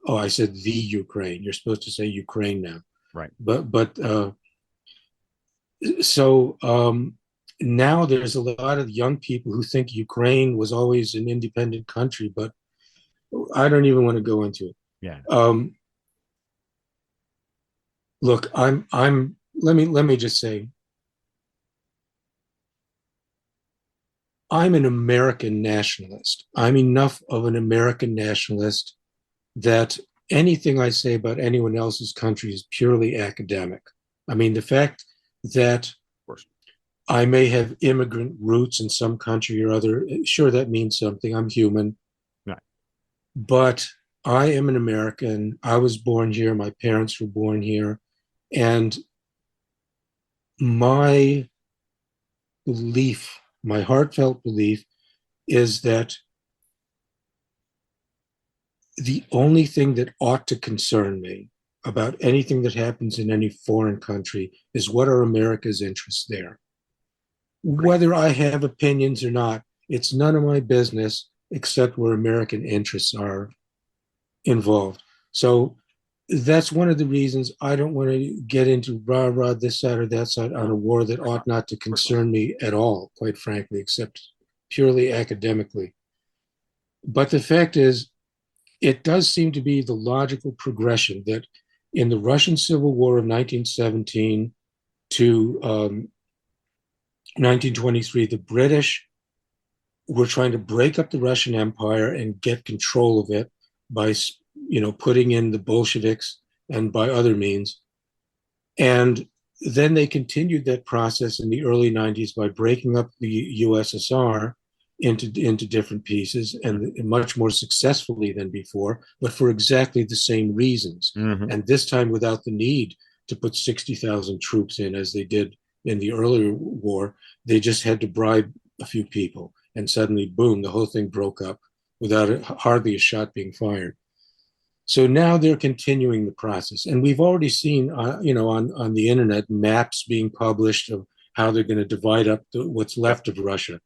I said the Ukraine. You're supposed to say Ukraine now.
Right.
So now there's a lot of young people who think Ukraine was always an independent country, but I don't even want to go into it.
Yeah.
Look, let me just say, I'm an American nationalist. I'm enough of an American nationalist that anything I say about anyone else's country is purely academic. I mean, the fact that I may have immigrant roots in some country or other, sure, that means something. I'm human.
Right.
But I am an American. I was born here. My parents were born here. And my belief, my heartfelt belief, is that the only thing that ought to concern me about anything that happens in any foreign country is what are America's interests there.
Great.
Whether I have opinions or not, it's none of my business except where American interests are involved. So that's one of the reasons I don't want to get into rah rah this side or that side on a war that ought not to concern me at all, quite frankly, except purely academically. But the fact is, it does seem to be the logical progression that in the Russian Civil War of 1917 to 1923, the British were trying to break up the Russian Empire and get control of it by, putting in the Bolsheviks and by other means. And then they continued that process in the early 90s by breaking up the USSR into different pieces and much more successfully than before, but for exactly the same reasons.
Mm-hmm.
And this time without the need to put 60,000 troops in as they did in the earlier war. They just had to bribe a few people, and suddenly, boom, the whole thing broke up without hardly a shot being fired. So now they're continuing the process, and we've already seen, on the internet, maps being published of how they're going to divide up what's left of Russia.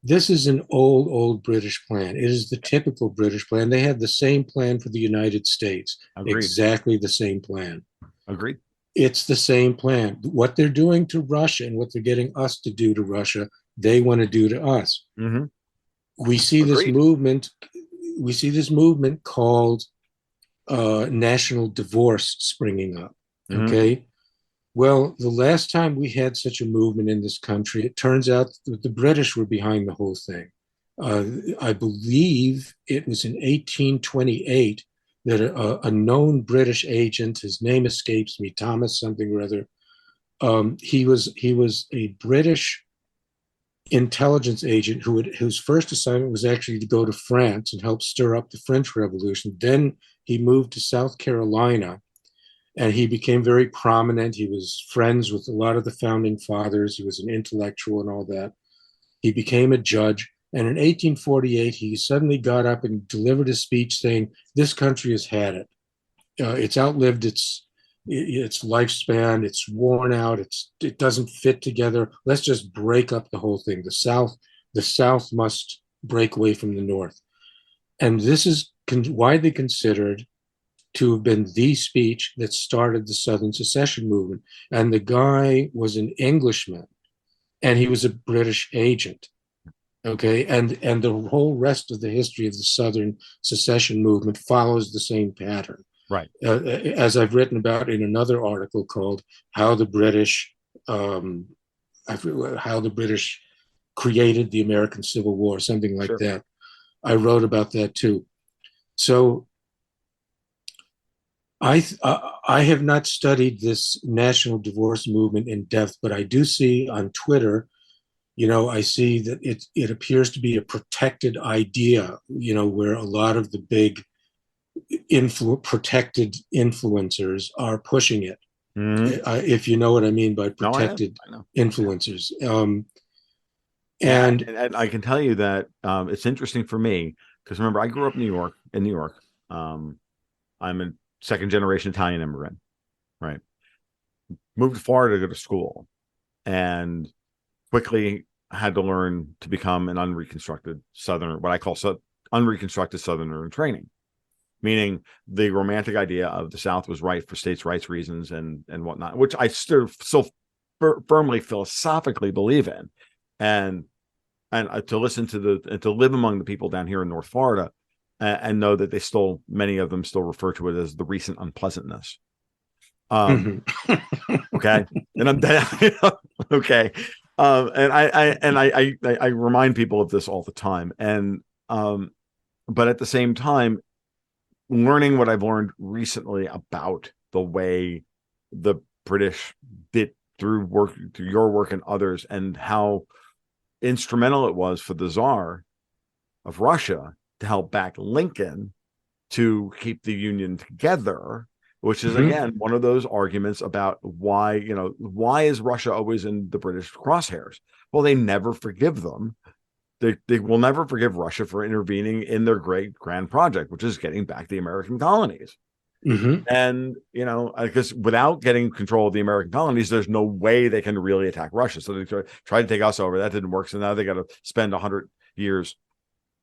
This is an old British plan. It is the typical British plan. They had the same plan for the United States,
Agreed.
exactly the same plan.
Agreed.
It's the same plan. What they're doing to Russia and what they're getting us to do to Russia, they want to do to us.
Mm-hmm.
We see this
Agreed.
movement. We see this movement called national divorce springing up.
Mm-hmm.
Okay. Well, the last time we had such a movement in this country, it turns out that the British were behind the whole thing. I believe it was in 1828 that a known British agent, his name escapes me, Thomas something or other, he was a British intelligence agent whose first assignment was actually to go to France and help stir up the French Revolution. Then he moved to South Carolina and he became very prominent. He was friends with a lot of the founding fathers. He was an intellectual and all that. He became a judge. And in 1848, he suddenly got up and delivered a speech saying, "This country has had it. It's outlived its lifespan. It's worn out. It doesn't fit together. Let's just break up the whole thing. The South must break away from the North." And this is widely considered to have been the speech that started the Southern secession movement. And the guy was an Englishman, and he was a British agent. Okay, and the whole rest of the history of the Southern secession movement follows the same pattern.
Right.
As I've written about in another article called "How the British Created the American Civil War," something like that. I wrote about that too. So I have not studied this national divorce movement in depth, but I do see on Twitter, I see that it appears to be a protected idea, where a lot of the big protected influencers are pushing it.
Mm-hmm.
If you know what I mean by protected influencers.
And I can tell you that it's interesting for me because remember, I grew up in New York. I'm a second generation Italian immigrant, right? Moved to Florida to go to school and quickly had to learn to become an unreconstructed Southerner, what I call unreconstructed Southerner in training, meaning the romantic idea of the South was right for states' rights reasons and whatnot, which I still firmly philosophically believe in, and to listen to and to live among the people down here in North Florida and know that many of them still refer to it as the recent unpleasantness. Okay, and I'm okay. And I remind people of this all the time, and but at the same time, learning what I've learned recently about the way the British bit through your work and others, and how instrumental it was for the Tsar of Russia to help back Lincoln to keep the Union together, which is,
Mhm.
again, one of those arguments about why is Russia always in the British crosshairs? Well, they never forgive them. They will never forgive Russia for intervening in their great grand project, which is getting back the American colonies.
Mhm.
And, because without getting control of the American colonies, there's no way they can really attack Russia. So they tried to take us over. That didn't work. So now they got to spend 100 years,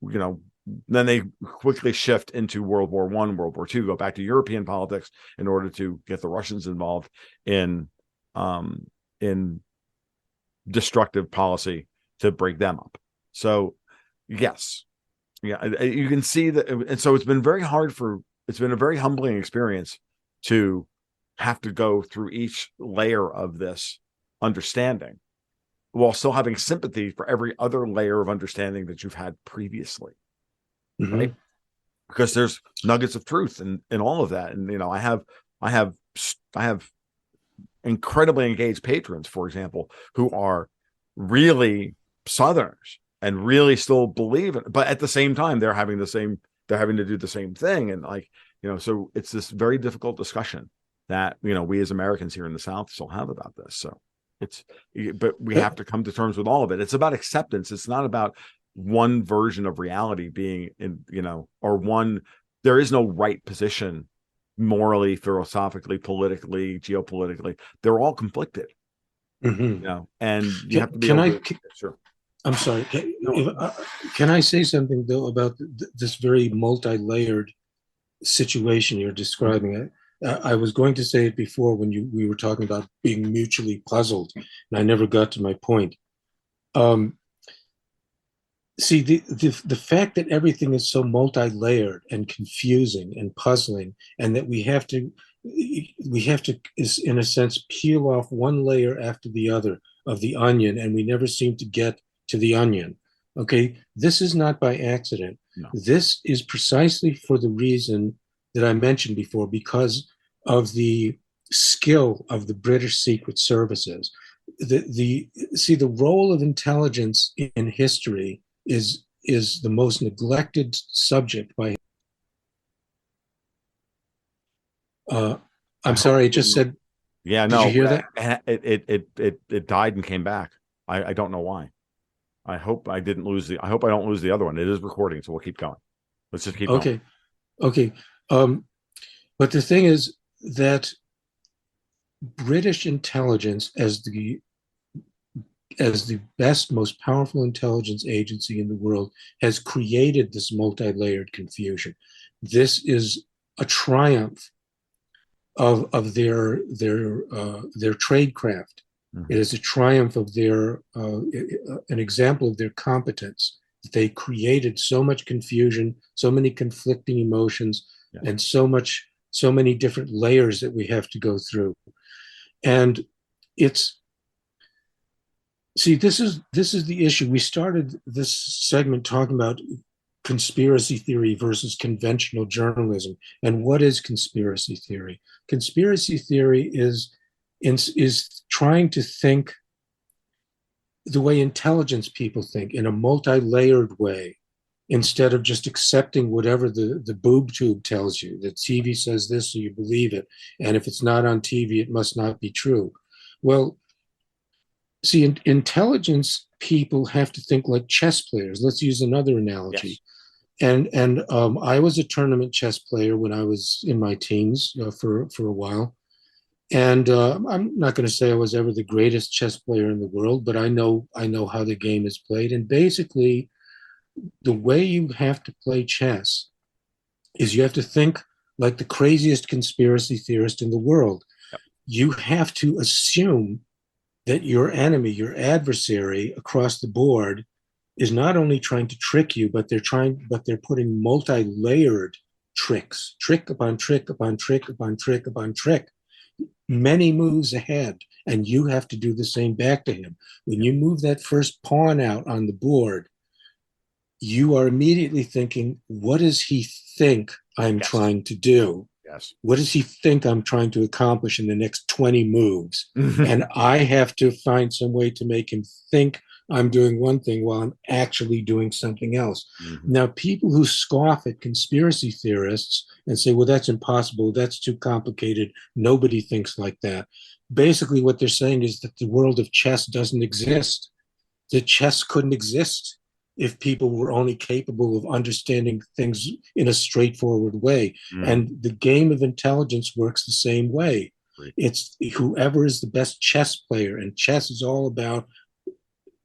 then they quickly shift into World War I, World War II, go back to European politics in order to get the Russians involved in in destructive policy to break them up. So, yes, yeah, you can see that. And so it's been a very humbling experience to have to go through each layer of this understanding while still having sympathy for every other layer of understanding that you've had previously.
Mhm.
Right? Because there's nuggets of truth in all of that. And, I have incredibly engaged patrons, for example, who are really Southerners and really still believe it, but at the same time, they're having to do the same thing. And so it's this very difficult discussion that, we as Americans here in the South still have about this. So but we have to come to terms with all of it. It's about acceptance. It's not about one version of reality being there is no right position morally, philosophically, politically, geopolitically. They're all conflicted,
Mhm.
and you have to be
Can
able
I?
to. Sure.
I'm sorry.
No.
Can I say something though about this very multi-layered situation you're describing? I was going to say it before when we were talking about being mutually puzzled, and I never got to my point. Um, See, the fact that everything is so multi-layered and confusing and puzzling, and that we have to in a sense peel off one layer after the other of the onion, and we never seem to get to the onion. Okay, this is not by accident.
No.
This is precisely for the reason that I mentioned before, because of the skill of the British Secret Services. The role of intelligence in history is the most neglected subject by. Uh,
I
I'm
hope
sorry, I
it
just
didn't.
said.
Yeah,
Did you
no.
hear that?
It died and came back. I don't know why. I hope I don't lose the other one. It is recording, so we'll keep going. Let's just keep going.
Okay, okay. But the thing is that British intelligence, as the best, most powerful intelligence agency in the world, has created this multi-layered confusion. This is a triumph of their tradecraft. It
Mhm.
is a triumph of an example of their competence. They created so much confusion, so many conflicting emotions,
Yeah.
and so many different layers that we have to go through. And it's see, this is the issue. We started this segment talking about conspiracy theory versus conventional journalism. And what is conspiracy theory? Conspiracy theory is trying to think the way intelligence people think, in a multi-layered way, instead of just accepting whatever the boob tube tells you. The TV says this, so you believe it. And if it's not on TV, it must not be true. Well, see, intelligence people have to think like chess players. Let's use another analogy.
Yes.
And I was a tournament chess player when I was in my teens, for a while. And I'm not going to say I was ever the greatest chess player in the world, but I know how the game is played. And basically, the way you have to play chess is you have to think like the craziest conspiracy theorist in the world.
Yep.
You have to assume that your enemy, your adversary across the board, is not only trying to trick you, but they're putting multi-layered tricks, trick upon trick upon trick upon trick upon trick, many moves ahead, and you have to do the same back to him. When you move that first pawn out on the board, you are immediately thinking, what does he think I'm
Yes.
trying to do?
Yes.
What does he think I'm trying to accomplish in the next 20 moves? And I have to find some way to make him think I'm doing one thing while I'm actually doing something else.
Mm-hmm.
Now, people who scoff at conspiracy theorists and say, well, that's impossible, that's too complicated, nobody thinks like that. Basically, what they're saying is that the world of chess doesn't exist. The chess couldn't exist if people were only capable of understanding things in a straightforward way.
Mm-hmm.
And the game of intelligence works the same way.
Great.
It's whoever is the best chess player, and chess is all about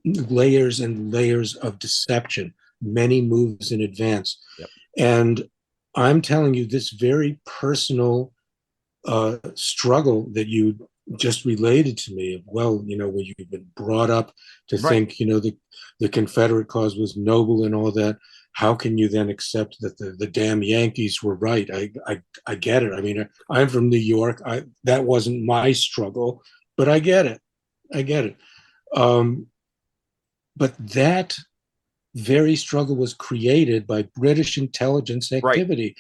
layers and layers of deception, many moves in advance.
Yep.
And I'm telling you, this very personal struggle that you just related to me, well, where you've been brought up to think, the Confederate cause was noble and all that. How can you then accept that the damn Yankees were right? I get it. I mean, I'm from New York. That wasn't my struggle, but I get it. I get it. But that very struggle was created by British intelligence activity. Right.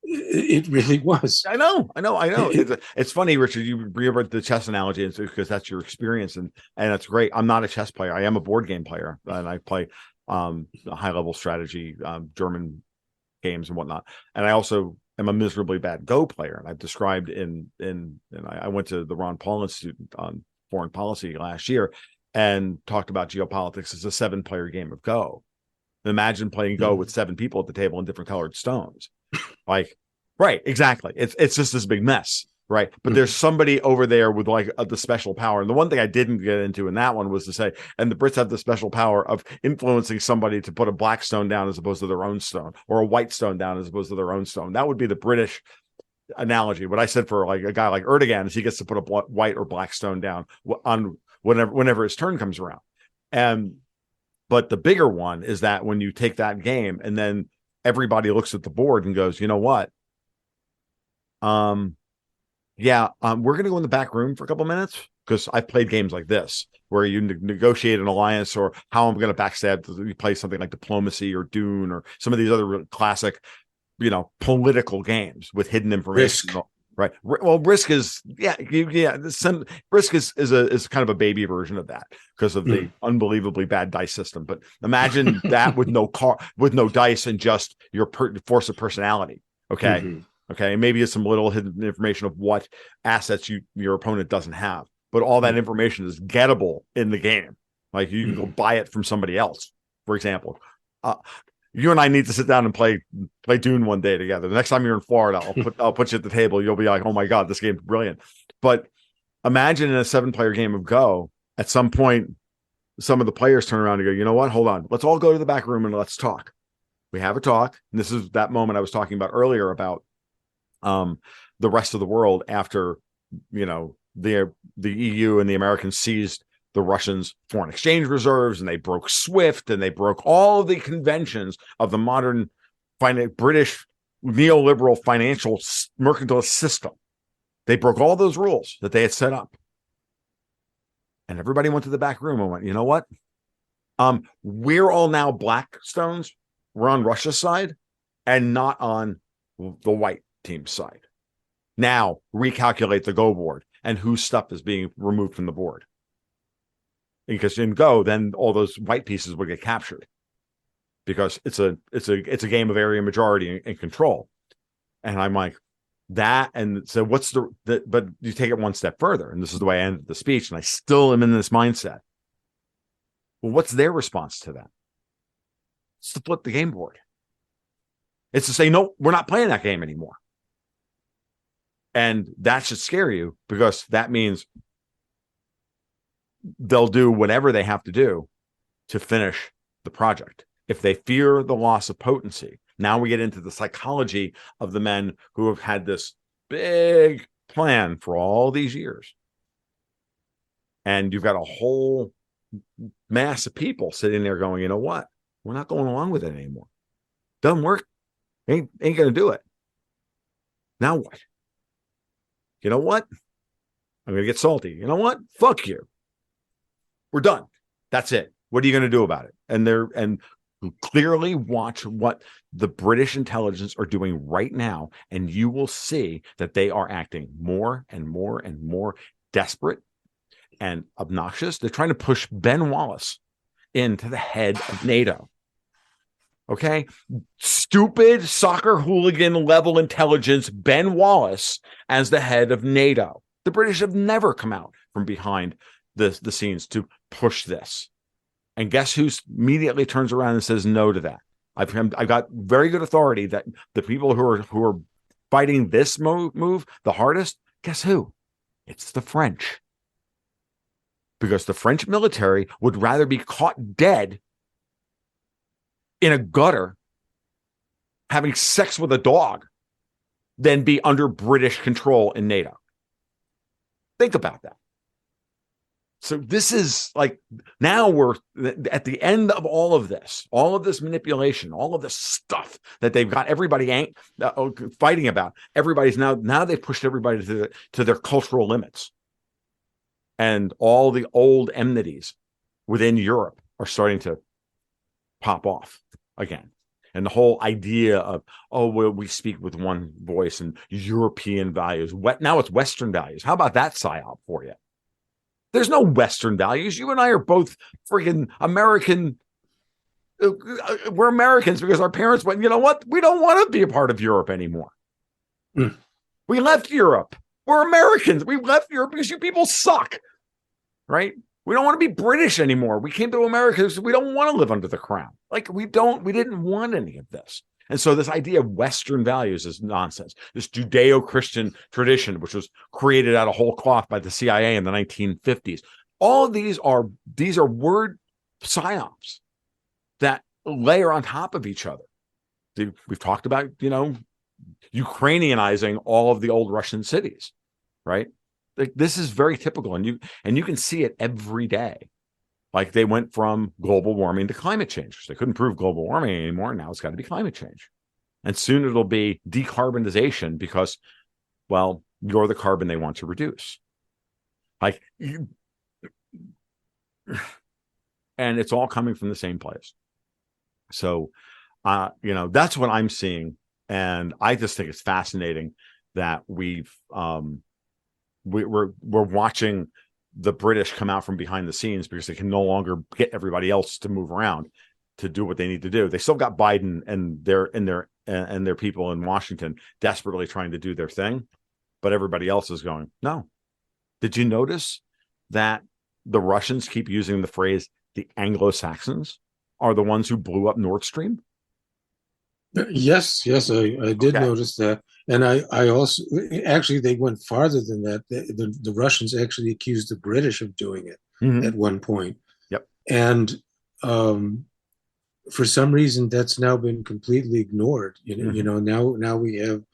It really was.
I know. It's funny, Richard. You bring up the chess analogy, and because that's your experience, and that's great. I'm not a chess player. I am a board game player, and I play high level strategy, German games and whatnot. And I also am a miserably bad Go player. And I've described and I went to the Ron Paul Institute on foreign policy last year and talked about geopolitics as a 7-player game of Go. Imagine playing Go with 7 people at the table in different colored stones. Like, right, exactly. It's just this big mess, right? But there's somebody over there with like the special power. And the one thing I didn't get into in that one was to say, and the Brits have the special power of influencing somebody to put a black stone down as opposed to their own stone, or a white stone down as opposed to their own stone. That would be the British analogy. What I said for like a guy like Erdogan is he gets to put a white or black stone down on whenever his turn comes around. But the bigger one is that when you take that game and then everybody looks at the board and goes, you know what? We're going to go in the back room for a couple of minutes, because I've played games like this where you negotiate an alliance, or how I'm going to backstab. You play something like Diplomacy or Dune or some of these other classic, political games with hidden information.
Risk.
Right. Well, Risk is Risk is kind of a baby version of that because of the unbelievably bad dice system. But imagine that with no dice and just your force of personality. Okay. Mm-hmm. Okay. Maybe it's some little hidden information of what assets your opponent doesn't have, but all that information is gettable in the game. Like you can go buy it from somebody else, for example. You and I need to sit down and play Dune one day together. The next time you're in Florida, I'll put you at the table. You'll be like, oh my God, this game's brilliant. But imagine in a 7-player game of Go, at some point, some of the players turn around and go, you know what? Hold on. Let's all go to the back room and let's talk. We have a talk. And this is that moment I was talking about earlier about the rest of the world after, the EU and the Americans seized the Russians' foreign exchange reserves, and they broke SWIFT, and they broke all of the conventions of the modern British neoliberal financial mercantilist system. They broke all those rules that they had set up. And everybody went to the back room and went, you know what? We're all now black stones. We're on Russia's side and not on the white team's side. Now recalculate the Go board and whose stuff is being removed from the board. Because in Go, then all those white pieces will get captured, because it's a game of area majority and control. And I'm like, that. And so what's but you take it one step further, and this is the way I ended the speech, and I still am in this mindset. Well, what's their response to that? It's to flip the game board. It's to say, no, we're not playing that game anymore. And that should scare you, because that means they'll do whatever they have to do to finish the project. If they fear the loss of potency, now we get into the psychology of the men who have had this big plan for all these years. And you've got a whole mass of people sitting there going, you know what? We're not going along with it anymore. Doesn't work. Ain't going to do it. Now what? You know what? I'm going to get salty. You know what? Fuck you. We're done. That's it. What are you going to do about it? And clearly watch what the British intelligence are doing right now, and you will see that they are acting more and more and more desperate and obnoxious. They're trying to push Ben Wallace into the head of NATO. Okay. Stupid soccer hooligan level intelligence, Ben Wallace, as the head of NATO. The British have never come out from behind the scenes to push this. And guess who immediately turns around and says no to that? I've got very good authority that the people who are fighting this move the hardest, guess who? It's the French. Because the French military would rather be caught dead in a gutter having sex with a dog than be under British control in NATO. Think about that. So this is like, now we're at the end of all of this manipulation, all of this stuff that they've got everybody fighting about. Everybody's now they've pushed everybody to their cultural limits. And all the old enmities within Europe are starting to pop off again. And the whole idea of, well, we speak with one voice and European values. Now it's Western values. How about that psyop for you? There's no Western values. You and I are both freaking American. We're Americans because our parents went, you know what? We don't want to be a part of Europe anymore. Mm. We left Europe. We're Americans. We left Europe because you people suck, right? We don't want to be British anymore. We came to America because we don't want to live under the crown. Like we didn't want any of this. And so this idea of Western values is nonsense. This Judeo-Christian tradition, which was created out of whole cloth by the CIA in the 1950s. All of these are word psyops that layer on top of each other. We've talked about, Ukrainianizing all of the old Russian cities, right? Like this is very typical, and you can see it every day. Like they went from global warming to climate change. They couldn't prove global warming anymore. Now it's got to be climate change. And soon it'll be decarbonization because, well, you're the carbon they want to reduce. And it's all coming from the same place. So, that's what I'm seeing. And I just think it's fascinating that we're watching the British come out from behind the scenes because they can no longer get everybody else to move around to do what they need to do. They still got Biden and their people in Washington desperately trying to do their thing, but everybody else is going, no. Did you notice that the Russians keep using the phrase the Anglo-Saxons are the ones who blew up Nord Stream?
Yes, I did notice that. And I also, actually, they went farther than that. The Russians actually accused the British of doing it at one point.
Yep.
And for some reason, that's now been completely ignored. Now we have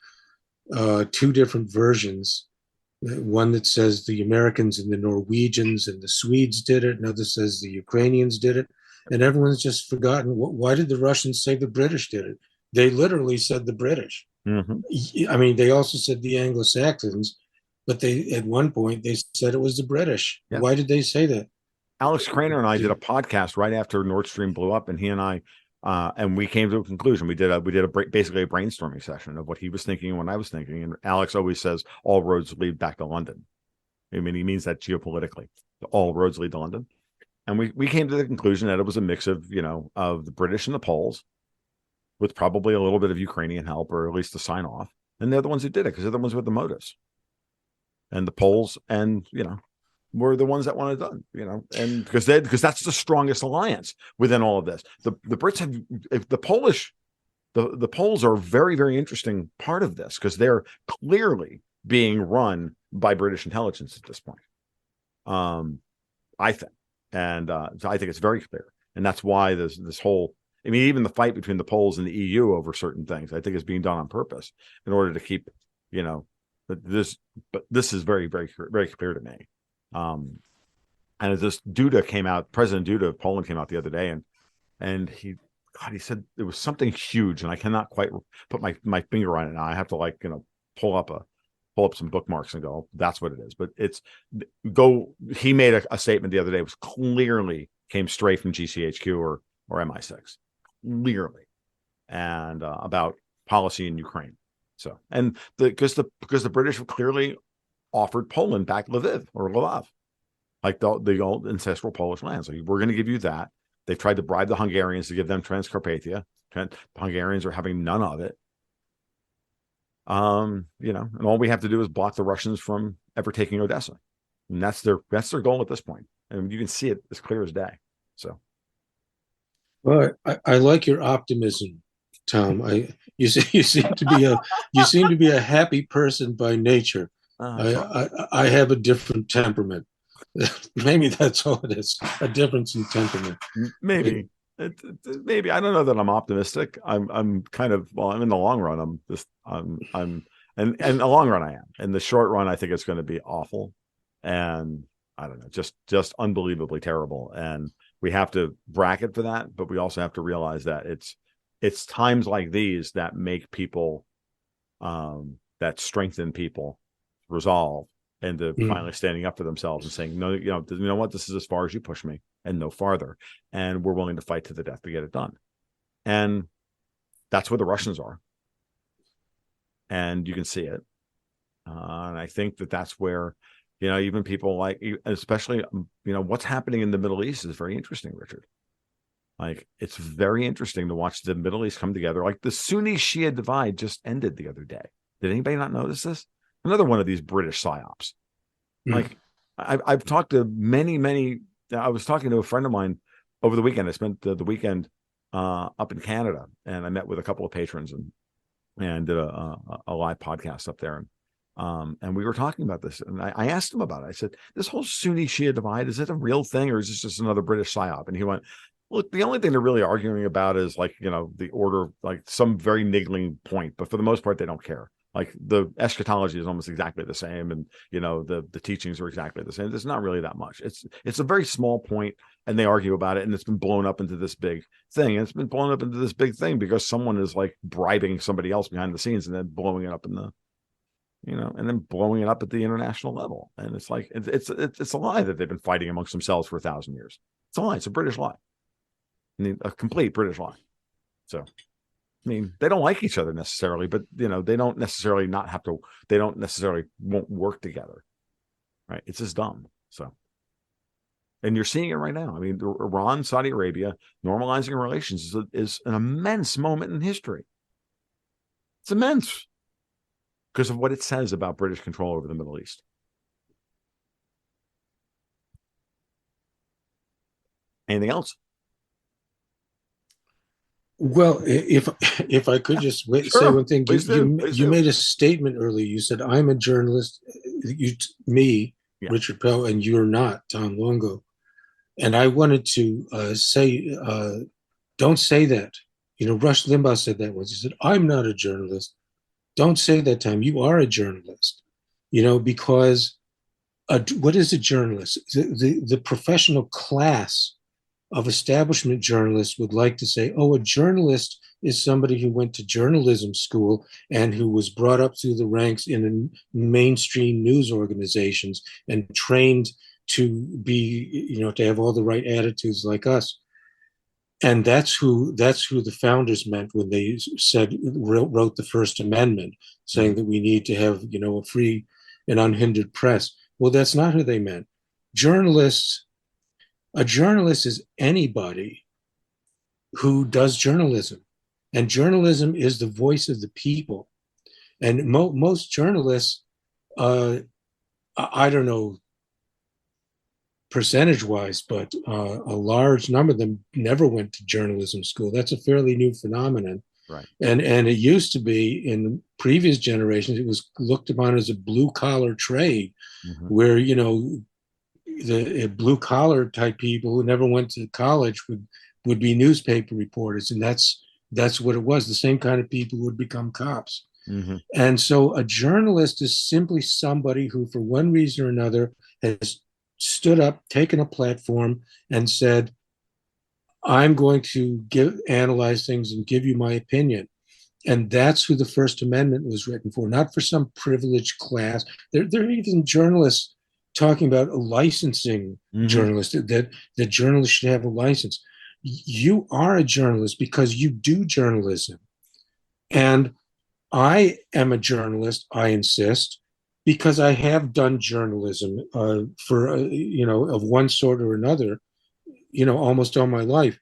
two different versions. One that says the Americans and the Norwegians and the Swedes did it. Another says the Ukrainians did it. And everyone's just forgotten, why did the Russians say the British did it? They literally said the British. Mm-hmm. I mean, they also said the Anglo-Saxons, but at one point they said it was the British. Yep. Why did they say that?
Alex Craner and I did a podcast right after Nord Stream blew up, and he and I, and we came to a conclusion. We did basically a brainstorming session of what he was thinking and what I was thinking. And Alex always says all roads lead back to London. I mean, he means that geopolitically, all roads lead to London. And we came to the conclusion that it was a mix of the British and the Poles, with probably a little bit of Ukrainian help, or at least the sign off. And they're the ones who did it because they're the ones with the motives. And the Poles were the ones that wanted it done, and because that's the strongest alliance within all of this. The Brits have, if the Poles are a very, very interesting part of this because they're clearly being run by British intelligence at this point. I think. And so I think it's very clear. And that's why this whole, I mean, even the fight between the Poles and the EU over certain things, I think is being done on purpose in order to keep, this. But this is very, very, very clear to me. And as this Duda came out, President Duda of Poland came out the other day, and he said it was something huge, and I cannot quite put my finger on it now. I have to pull up some bookmarks and go, that's what it is. But he made a statement the other day, was clearly came straight from GCHQ or MI6. Clearly, and about policy in Ukraine. So, and because the British have clearly offered Poland back Lviv, like the old ancestral Polish lands. So we're going to give you that. They've tried to bribe the Hungarians to give them Transcarpathia. The Hungarians are having none of it. And all we have to do is block the Russians from ever taking Odessa. And that's their goal at this point. And you can see it as clear as day. So,
well, I like your optimism, Tom. You seem to be a happy person by nature. I have a different temperament. Maybe that's all it is, a difference in temperament.
Maybe. Maybe. I don't know that I'm optimistic. I'm kind of, well, I'm in the long run. And in the long run I am. In the short run, I think it's going to be awful. And I don't know, just unbelievably terrible. And we have to bracket for that, but we also have to realize that it's times like these that make people, that strengthen people resolve into finally standing up for themselves and saying, no, you know what, this is as far as you push me and no farther. And we're willing to fight to the death to get it done. And that's where the Russians are. And you can see it. And I think that's where, even people like, especially, what's happening in the Middle East is very interesting, Richard. Like, it's very interesting to watch the Middle East come together. Like, the Sunni Shia divide just ended the other day. Did anybody not notice this? Another one of these British psyops. Like, I've talked to many. I was talking to a friend of mine over the weekend. I spent the weekend up in Canada, and I met with a couple of patrons and did a live podcast up there. And we were talking about this, and I asked him about it. I said, this whole Sunni Shia divide, is it a real thing, or is this just another British psyop? And he went, look, the only thing they're really arguing about is, like, the order, like some very niggling point, but for the most part, they don't care. Like, the eschatology is almost exactly the same, and the teachings are exactly the same. There's not really that much. It's a very small point, and they argue about it, and it's been blown up into this big thing. And it's been blown up into this big thing because someone is, like, bribing somebody else behind the scenes and then blowing it up in the, and then blowing it up at the international level. And it's like it's a lie that they've been fighting amongst themselves for 1,000 years. It's a lie. It's a British lie. I mean, a complete British lie. So, I mean, they don't like each other necessarily, but they don't necessarily won't work together, right? It's just dumb. So, and you're seeing it right now. I mean, Iran, Saudi Arabia normalizing relations is an immense moment in history. It's immense because of what it says about British control over the Middle East. Anything else?
Well, if I could just say one thing, you made a statement earlier. You said, I'm a journalist, Richard Poe, and you're not, Tom Longo. And I wanted to say, don't say that. Rush Limbaugh said that once. He said, I'm not a journalist. Don't say that, Tom. You are a journalist. Because what is a journalist? The professional class of establishment journalists would like to say, oh, a journalist is somebody who went to journalism school and who was brought up through the ranks in mainstream news organizations and trained to be, to have all the right attitudes like us. And that's who the founders meant when they wrote the First Amendment, saying that we need to have, a free and unhindered press. Well, that's not who they meant. A journalist is anybody who does journalism, and journalism is the voice of the people. And most journalists, I don't know percentage-wise, but a large number of them never went to journalism school. That's a fairly new phenomenon.
Right.
And it used to be, in previous generations, it was looked upon as a blue-collar trade, where, the blue collar type people who never went to college would be newspaper reporters, and that's what it was. The same kind of people would become cops. And so a journalist is simply somebody who, for one reason or another, has stood up, taken a platform, and said, I'm going to analyze things and give you my opinion. And that's who the First Amendment was written for, not for some privileged class. There are even journalists talking about a licensing journalist, that journalists should have a license. You are a journalist because you do journalism. And I am a journalist, I insist, because I have done journalism for, of one sort or another almost all my life.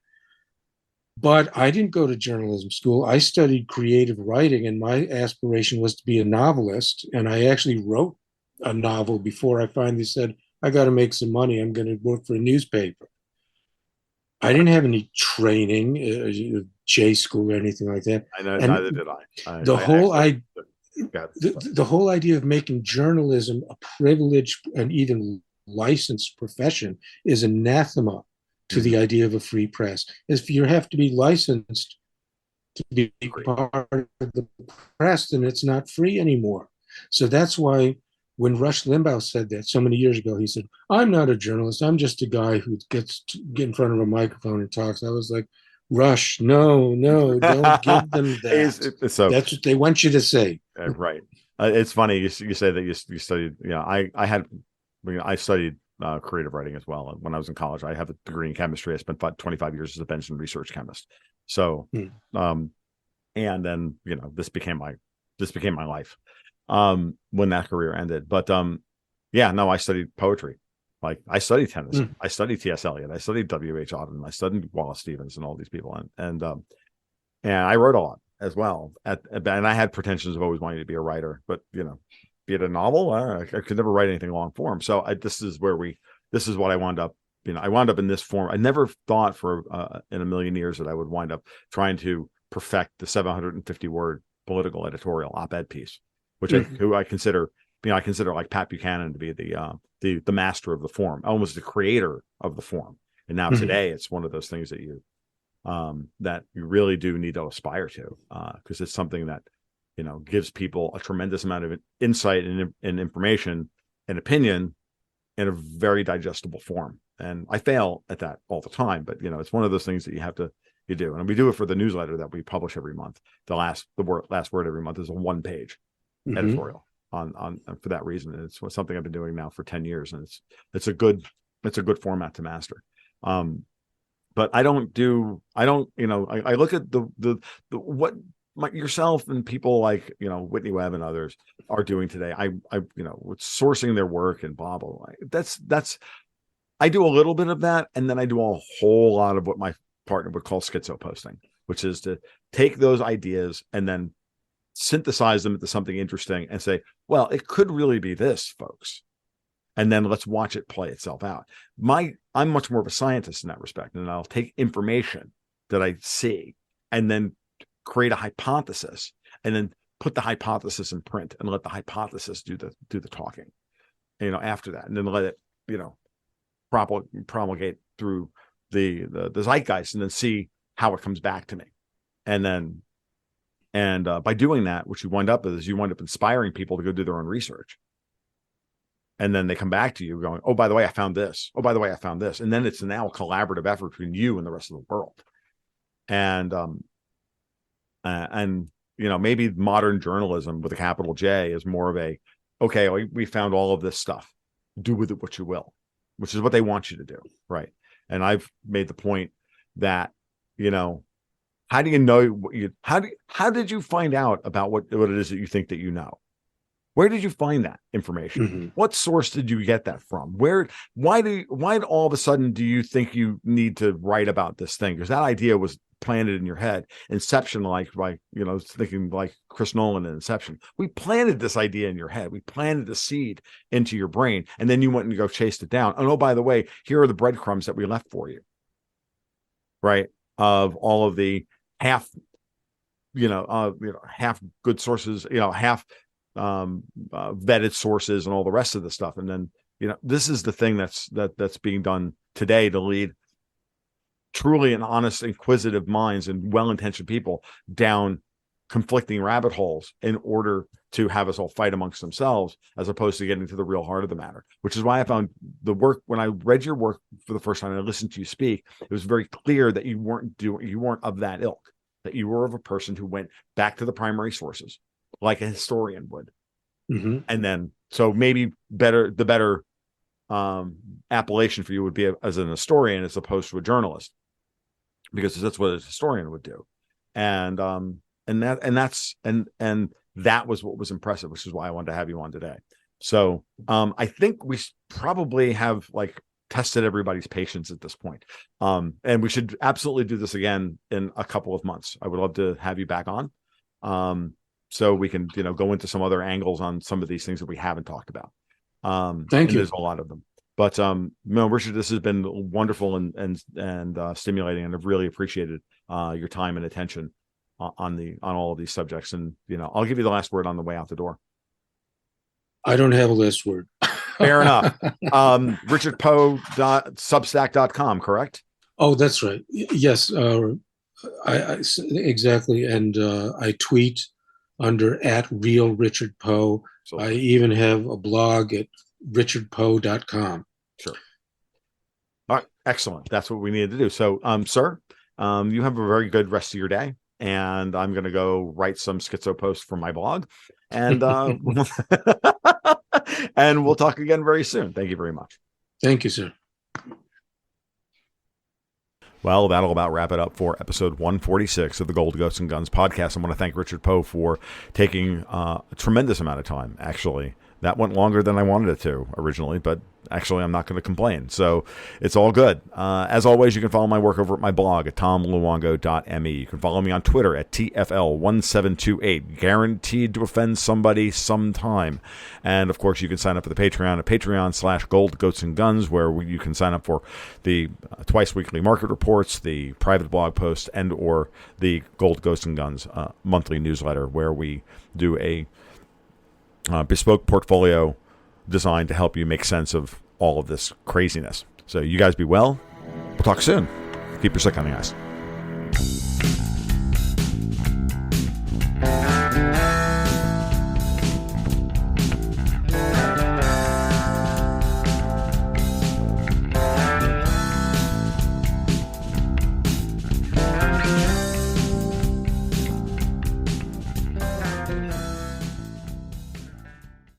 But I didn't go to journalism school. I studied creative writing, and my aspiration was to be a novelist. And I actually wrote a novel before I finally said, I got to make some money. I'm going to work for a newspaper. I didn't have any training, J school or anything like that.
I know, neither
And
did I.
the
I
whole
actually
I
got
the whole idea of making journalism a privileged and even licensed profession is anathema to the idea of a free press. If you have to be licensed to be part of the press, then it's not free anymore. So that's why when Rush Limbaugh said that so many years ago, he said, I'm not a journalist. I'm just a guy who gets to get in front of a microphone and talks. I was like, Rush, no, don't give them that.
So
That's what they want you to say.
right. It's funny you say that you studied. I studied creative writing as well. When I was in college, I have a degree in chemistry. I spent about 25 years as a bench and research chemist. So, and then this became my life when that career ended. But I studied poetry. Like I studied Tennyson, I studied T.S. Eliot, I studied W.H. Auden, I studied Wallace Stevens and all these people, and I wrote a lot as well. And I had pretensions of always wanting to be a writer, but be it a novel, I could never write anything long form. So this is what I wound up. I wound up in this form. I never thought for in a million years that I would wind up trying to perfect the 750 word political editorial op-ed piece, which I consider like Pat Buchanan to be the master of the form, almost the creator of the form. And now today it's one of those things that you really do need to aspire to, because it's something that gives people a tremendous amount of insight and information and opinion in a very digestible form. And I fail at that all the time, but it's one of those things that you do. And we do it for the newsletter that we publish every month. The last word every month is a 1-page editorial on for that reason. And it's something I've been doing now for 10 years, and it's a good format to master. But I look at the what yourself and people like Whitney Webb and others are doing today. With sourcing their work and blah blah blah. That's I do a little bit of that, and then I do a whole lot of what my partner would call schizo posting, which is to take those ideas and then synthesize them into something interesting and say, well, it could really be this, folks. And then let's watch it play itself out. I'm much more of a scientist in that respect. And I'll take information that I see and then create a hypothesis and then put the hypothesis in print and let the hypothesis do the talking, after that. And then let it, promulgate through the zeitgeist and then see how it comes back to me. And by doing that, what you wind up inspiring people to go do their own research. And then they come back to you going, oh, by the way, I found this. Oh, by the way, I found this. And then it's now a collaborative effort between you and the rest of the world. And maybe modern journalism with a capital J is more of a, okay, we found all of this stuff. Do with it what you will, which is what they want you to do. Right. And I've made the point that, how do you know how did you find out about what it is that you think that you know? Where did you find that information? What source did you get that from? Why all of a sudden do you think you need to write about this thing? Because that idea was planted in your head. Inception, thinking like Chris Nolan in Inception. We planted this idea in your head. We planted the seed into your brain, and then you went and go chased it down. And oh, by the way, here are the breadcrumbs that we left for you. Right? Of all of the half good sources, half vetted sources and all the rest of the stuff. And then, this is the thing that's being done today to lead truly and honest, inquisitive minds and well-intentioned people down conflicting rabbit holes in order to have us all fight amongst themselves, as opposed to getting to the real heart of the matter, which is why I found the work, when I read your work for the first time and I listened to you speak, it was very clear that you weren't of that ilk, that you were of a person who went back to the primary sources like a historian would. And then, so maybe the better appellation for you would be as an historian as opposed to a journalist, because that's what a historian would do. And that was what was impressive, which is why I wanted to have you on today. So I think we probably have like tested everybody's patience at this point. And we should absolutely do this again in a couple of months. I would love to have you back on. So we can, go into some other angles on some of these things that we haven't talked about.
Thank you.
There's a lot of them. But Richard, this has been wonderful and stimulating, and I've really appreciated your time and attention on all of these subjects. And I'll give you the last word on the way out the door.
I don't have a last word.
Fair enough. RichardPoe.substack.com, correct?
Oh, that's right. Yes, exactly. And I tweet under @RealRichardPoe. I even have a blog at richardpoe.com.
Sure. All right. Excellent. That's what we needed to do. So, sir, you have a very good rest of your day. And I'm going to go write some schizo posts for my blog. And and we'll talk again very soon. Thank you very much.
Thank you, sir.
Well, that'll about wrap it up for episode 146 of the Gold, Ghosts, and Guns podcast. I want to thank Richard Poe for taking a tremendous amount of time, actually. That went longer than I wanted it to originally, but actually I'm not going to complain. So it's all good. As always, you can follow my work over at my blog at tomluongo.me. You can follow me on Twitter at TFL1728. Guaranteed to offend somebody sometime. And of course, you can sign up for the Patreon at Patreon/Gold, Goats, and Guns, where you can sign up for the twice weekly market reports, the private blog posts, and or the Gold, Ghosts, and Guns monthly newsletter, where we do a bespoke portfolio designed to help you make sense of all of this craziness. So you guys be well. We'll talk soon. Keep your stick on the ice.